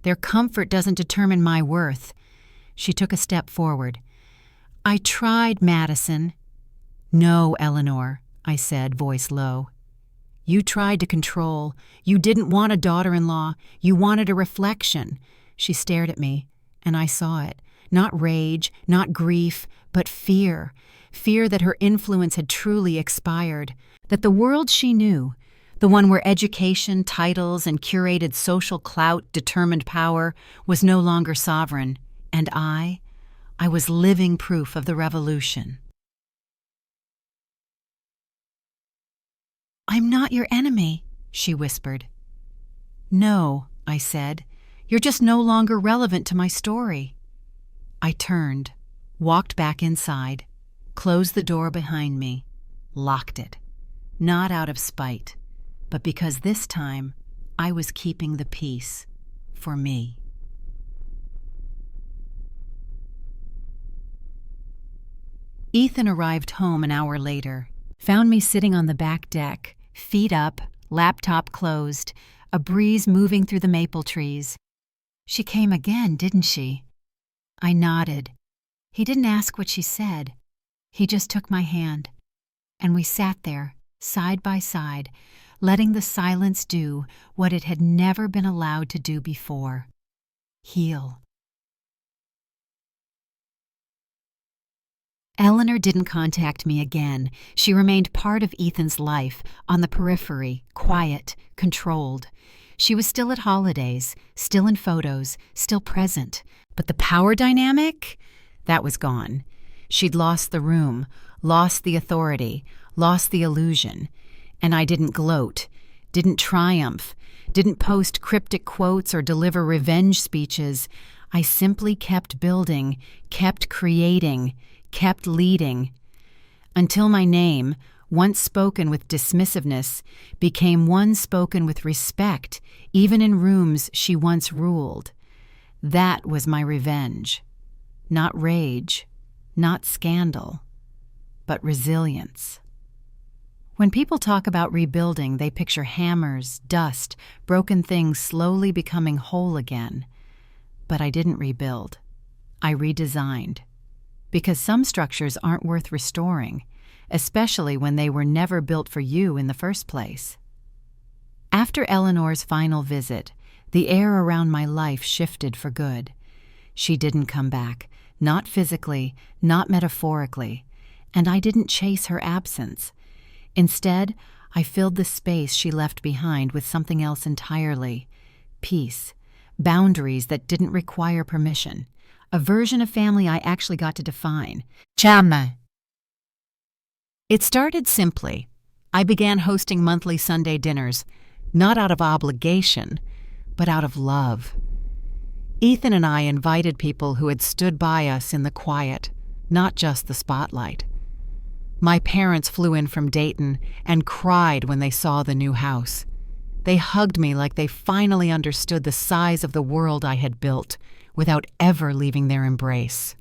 their comfort doesn't determine my worth." She took a step forward. "I tried, Madison." "No, Eleanor," I said, voice low. "You tried to control. You didn't want a daughter-in-law. You wanted a reflection." She stared at me, and I saw it. Not rage, not grief, but fear. Fear that her influence had truly expired. That the world she knew, the one where education, titles, and curated social clout determined power, was no longer sovereign. And I was living proof of the revolution. "I'm not your enemy," she whispered. "No," I said. "You're just no longer relevant to my story." I turned, walked back inside, closed the door behind me, locked it. Not out of spite, but because this time I was keeping the peace for me. Ethan arrived home an hour later, found me sitting on the back deck, feet up, laptop closed, a breeze moving through the maple trees. "She came again, didn't she?" I nodded. He didn't ask what she said. He just took my hand, and we sat there, side by side, letting the silence do what it had never been allowed to do before: heal. Eleanor didn't contact me again. She remained part of Ethan's life, on the periphery, quiet, controlled. She was still at holidays, still in photos, still present. But the power dynamic? That was gone. She'd lost the room, lost the authority, lost the illusion. And I didn't gloat, didn't triumph, didn't post cryptic quotes or deliver revenge speeches. I simply kept building, kept creating, kept leading, until my name, once spoken with dismissiveness, became one spoken with respect, even in rooms she once ruled. That was my revenge. Not rage, not scandal, but resilience. When people talk about rebuilding, they picture hammers, dust, broken things slowly becoming whole again. But I didn't rebuild. I redesigned. Because some structures aren't worth restoring, especially when they were never built for you in the first place. After Eleanor's final visit, the air around my life shifted for good. She didn't come back, not physically, not metaphorically, and I didn't chase her absence. Instead, I filled the space she left behind with something else entirely: peace, boundaries that didn't require permission, a version of family I actually got to define. Chama. It started simply. I began hosting monthly Sunday dinners, not out of obligation, but out of love. Ethan and I invited people who had stood by us in the quiet, not just the spotlight. My parents flew in from Dayton and cried when they saw the new house. They hugged me like they finally understood the size of the world I had built, without ever leaving their embrace.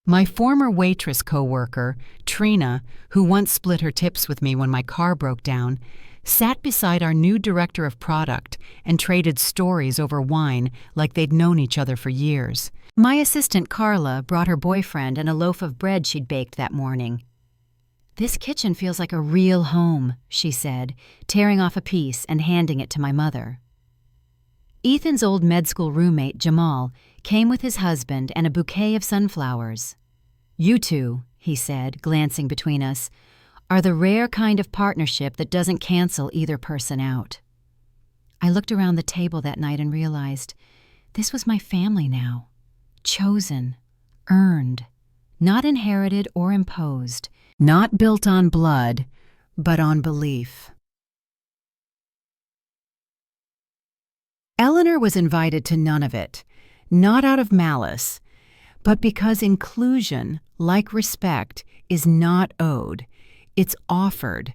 My former waitress coworker, Trina, who once split her tips with me when my car broke down, sat beside our new director of product and traded stories over wine like they'd known each other for years. My assistant Carla brought her boyfriend and a loaf of bread she'd baked that morning. "This kitchen feels like a real home," she said, tearing off a piece and handing it to my mother. Ethan's old med school roommate, Jamal, came with his husband and a bouquet of sunflowers. "You two," he said, glancing between us, "are the rare kind of partnership that doesn't cancel either person out." I looked around the table that night and realized this was my family now. Chosen, earned, not inherited or imposed, not built on blood, but on belief. Eleanor was invited to none of it, not out of malice, but because inclusion, like respect, is not owed, it's offered,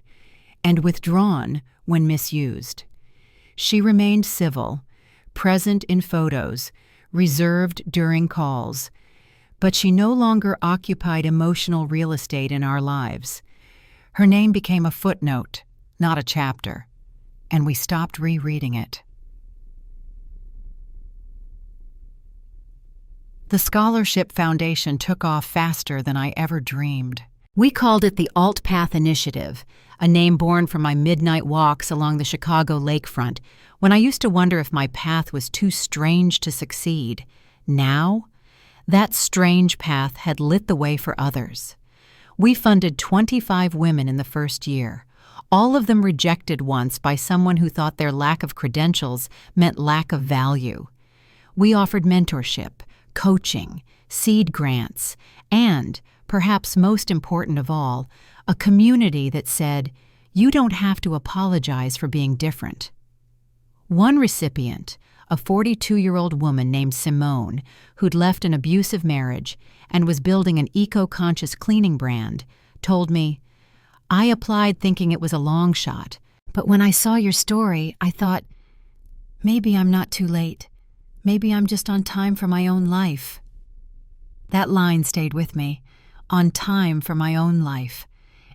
and withdrawn when misused. She remained civil, present in photos, reserved during calls, but she no longer occupied emotional real estate in our lives. Her name became a footnote, not a chapter, and we stopped rereading it. The Scholarship Foundation took off faster than I ever dreamed. We called it the Alt Path Initiative, a name born from my midnight walks along the Chicago lakefront, when I used to wonder if my path was too strange to succeed. Now, that strange path had lit the way for others. We funded 25 women in the first year, all of them rejected once by someone who thought their lack of credentials meant lack of value. We offered mentorship, coaching, seed grants, and, perhaps most important of all, a community that said, "You don't have to apologize for being different." One recipient, a 42-year-old woman named Simone, who'd left an abusive marriage and was building an eco-conscious cleaning brand, told me, "I applied thinking it was a long shot, but when I saw your story, I thought, maybe I'm not too late. Maybe I'm just on time for my own life." That line stayed with me, on time for my own life.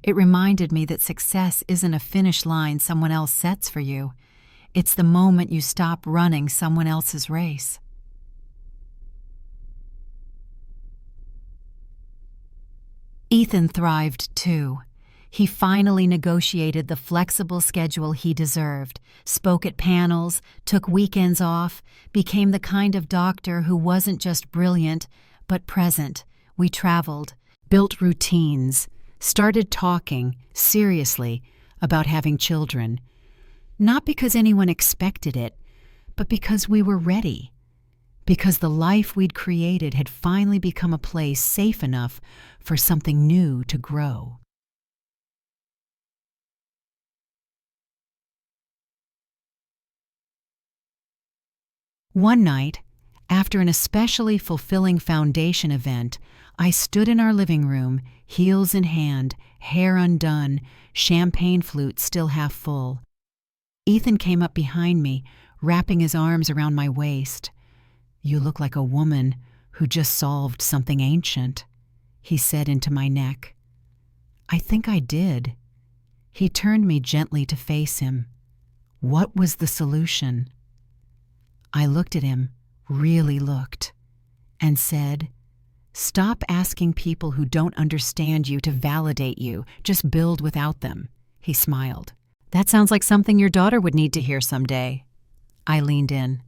It reminded me that success isn't a finish line someone else sets for you. It's the moment you stop running someone else's race. Ethan thrived too. He finally negotiated the flexible schedule he deserved, spoke at panels, took weekends off, became the kind of doctor who wasn't just brilliant, but present. We traveled, built routines, started talking, seriously, about having children. Not because anyone expected it, but because we were ready. Because the life we'd created had finally become a place safe enough for something new to grow. One night, after an especially fulfilling foundation event, I stood in our living room, heels in hand, hair undone, champagne flute still half full. Ethan came up behind me, wrapping his arms around my waist. "You look like a woman who just solved something ancient," he said into my neck. I think I did. He turned me gently to face him. What was the solution? I looked at him, really looked, and said, "Stop asking people who don't understand you to validate you. Just build without them." He smiled. "That sounds like something your daughter would need to hear someday." I leaned in.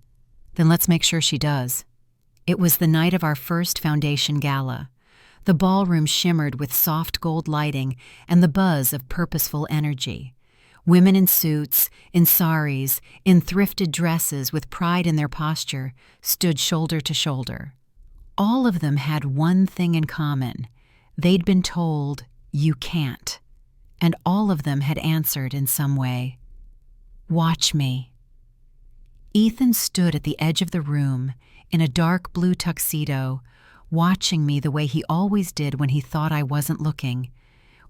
"Then let's make sure she does." It was the night of our first foundation gala. The ballroom shimmered with soft gold lighting and the buzz of purposeful energy. Women in suits, in saris, in thrifted dresses with pride in their posture, stood shoulder to shoulder. All of them had one thing in common. They'd been told, "You can't." And all of them had answered in some way. "Watch me." Ethan stood at the edge of the room, in a dark blue tuxedo, watching me the way he always did when he thought I wasn't looking,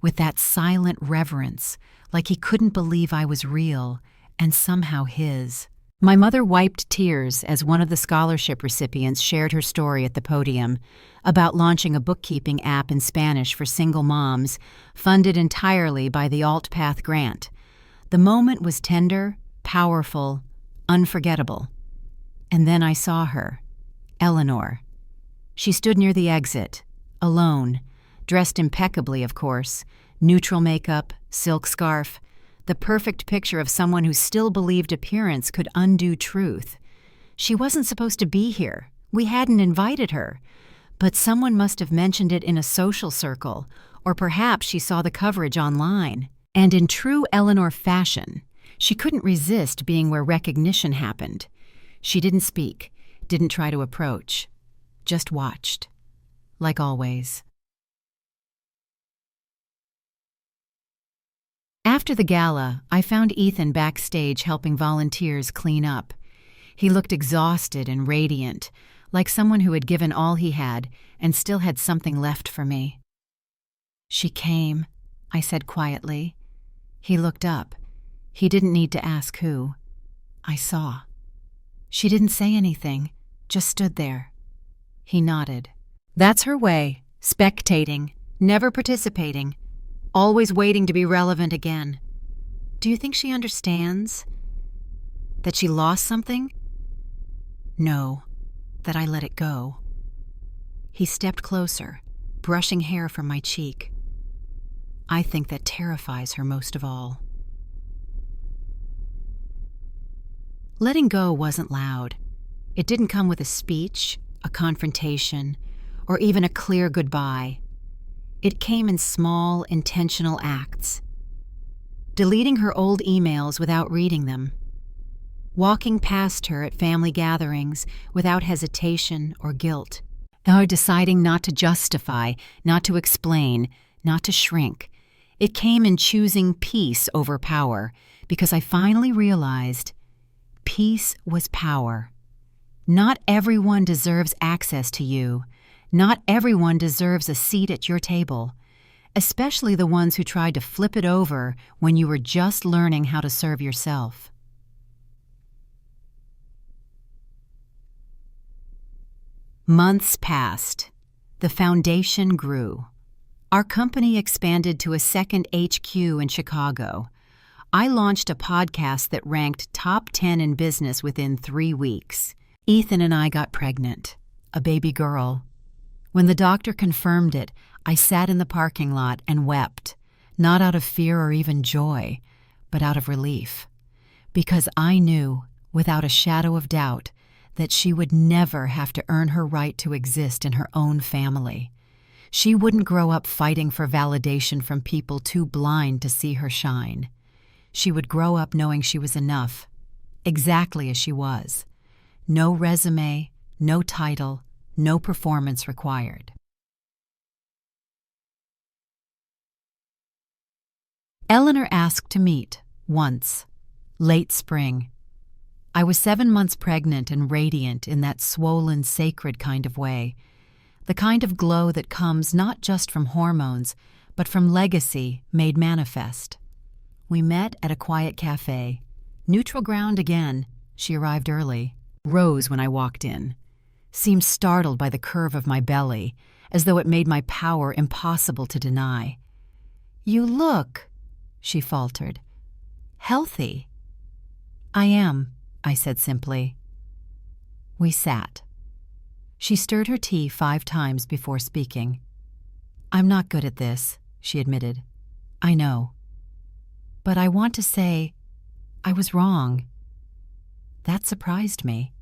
with that silent reverence, like he couldn't believe I was real, and somehow his. My mother wiped tears as one of the scholarship recipients shared her story at the podium about launching a bookkeeping app in Spanish for single moms, funded entirely by the Alt Path grant. The moment was tender, powerful, unforgettable. And then I saw her, Eleanor. She stood near the exit, alone, dressed impeccably, of course, neutral makeup, silk scarf, the perfect picture of someone who still believed appearance could undo truth. She wasn't supposed to be here. We hadn't invited her. But someone must have mentioned it in a social circle, or perhaps she saw the coverage online. And in true Eleanor fashion, she couldn't resist being where recognition happened. She didn't speak, didn't try to approach, just watched, like always. After the gala, I found Ethan backstage helping volunteers clean up. He looked exhausted and radiant, like someone who had given all he had and still had something left for me. "She came," I said quietly. He looked up. He didn't need to ask who. I saw. She didn't say anything, just stood there. He nodded. That's her way, spectating, never participating, always waiting to be relevant again. Do you think she understands? That she lost something? No, that I let it go. He stepped closer, brushing hair from my cheek. I think that terrifies her most of all. Letting go wasn't loud. It didn't come with a speech, a confrontation, or even a clear goodbye. It came in small, intentional acts. Deleting her old emails without reading them. Walking past her at family gatherings without hesitation or guilt. Or deciding not to justify, not to explain, not to shrink. It came in choosing peace over power, because I finally realized peace was power. Not everyone deserves access to you. Not everyone deserves a seat at your table, especially the ones who tried to flip it over when you were just learning how to serve yourself. Months passed. The foundation grew. Our company expanded to a second HQ in Chicago. I launched a podcast that ranked top 10 in business within 3 weeks. Ethan and I got pregnant, a baby girl. When the doctor confirmed it, I sat in the parking lot and wept, not out of fear or even joy, but out of relief. Because I knew, without a shadow of doubt, that she would never have to earn her right to exist in her own family. She wouldn't grow up fighting for validation from people too blind to see her shine. She would grow up knowing she was enough, exactly as she was. No resume, no title, no performance required. Eleanor asked to meet, once, late spring. I was 7 months pregnant and radiant in that swollen, sacred kind of way, the kind of glow that comes not just from hormones, but from legacy made manifest. We met at a quiet cafe. Neutral ground again. She arrived early. Rose when I walked in. Seemed startled by the curve of my belly, as though it made my power impossible to deny. "You look," she faltered, "healthy." "I am," I said simply. We sat. She stirred her tea 5 times before speaking. "I'm not good at this," she admitted. "I know. But I want to say, I was wrong." That surprised me.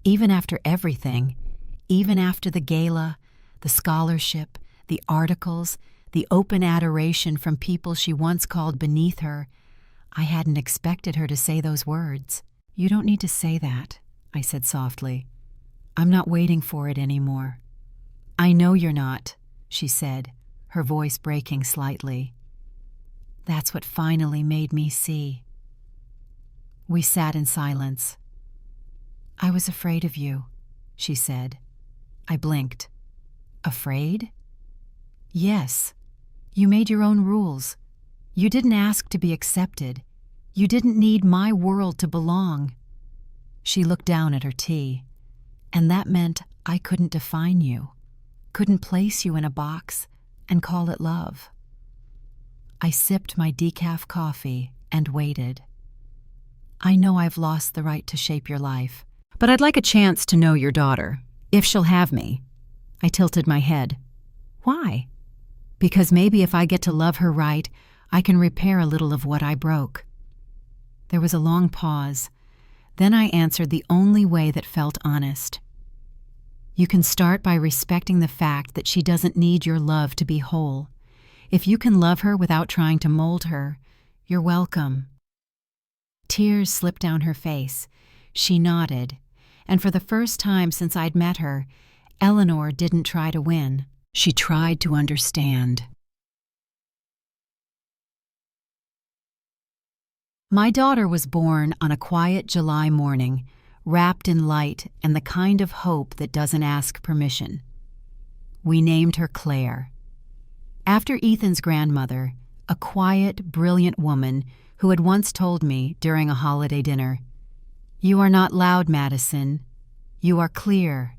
Even after everything, even after the gala, the scholarship, the articles, the open adoration from people she once called beneath her, I hadn't expected her to say those words. "You don't need to say that," I said softly. "I'm not waiting for it anymore." "I know you're not," she said, her voice breaking slightly. That's what finally made me see. We sat in silence. "I was afraid of you," she said. I blinked. "Afraid?" "Yes. You made your own rules. You didn't ask to be accepted. You didn't need my world to belong." She looked down at her tea. "And that meant I couldn't define you, couldn't place you in a box and call it love." I sipped my decaf coffee and waited. "I know I've lost the right to shape your life, but I'd like a chance to know your daughter, if she'll have me." I tilted my head. "Why?" "Because maybe if I get to love her right, I can repair a little of what I broke." There was a long pause. Then I answered the only way that felt honest. You can start by respecting the fact that she doesn't need your love to be whole. If you can love her without trying to mold her, you're welcome." Tears slipped down her face. She nodded, and for the first time since I'd met her, Eleanor didn't try to win. She tried to understand. My daughter was born on a quiet July morning, wrapped in light and the kind of hope that doesn't ask permission. We named her Claire. After Ethan's grandmother, a quiet, brilliant woman who had once told me during a holiday dinner, "You are not loud, Madison. You are clear.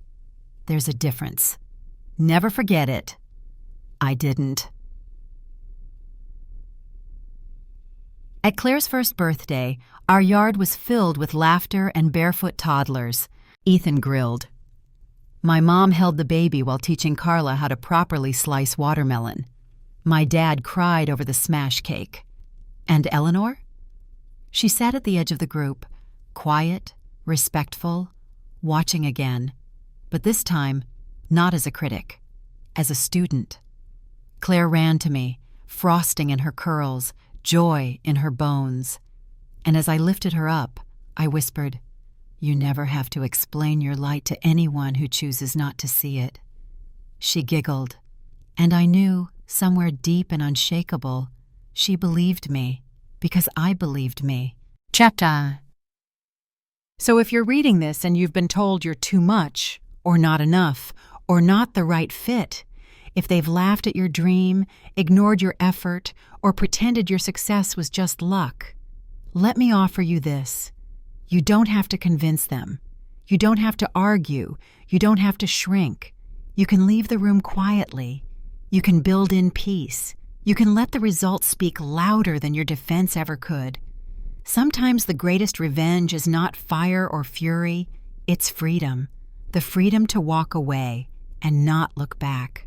There's a difference. Never forget it." I didn't. At Claire's first birthday, our yard was filled with laughter and barefoot toddlers. Ethan grilled. My mom held the baby while teaching Carla how to properly slice watermelon. My dad cried over the smash cake. And Eleanor? She sat at the edge of the group, quiet, respectful, watching again, but this time not as a critic, as a student. Claire ran to me, frosting in her curls, joy in her bones. And as I lifted her up, I whispered, "You never have to explain your light to anyone who chooses not to see it." She giggled, and I knew, somewhere deep and unshakable, she believed me, because I believed me. Chapter. So if you're reading this and you've been told you're too much, or not enough, or not the right fit, if they've laughed at your dream, ignored your effort, or pretended your success was just luck, let me offer you this. You don't have to convince them. You don't have to argue. You don't have to shrink. You can leave the room quietly. You can build in peace. You can let the results speak louder than your defense ever could. Sometimes the greatest revenge is not fire or fury, it's freedom. The freedom to walk away and not look back.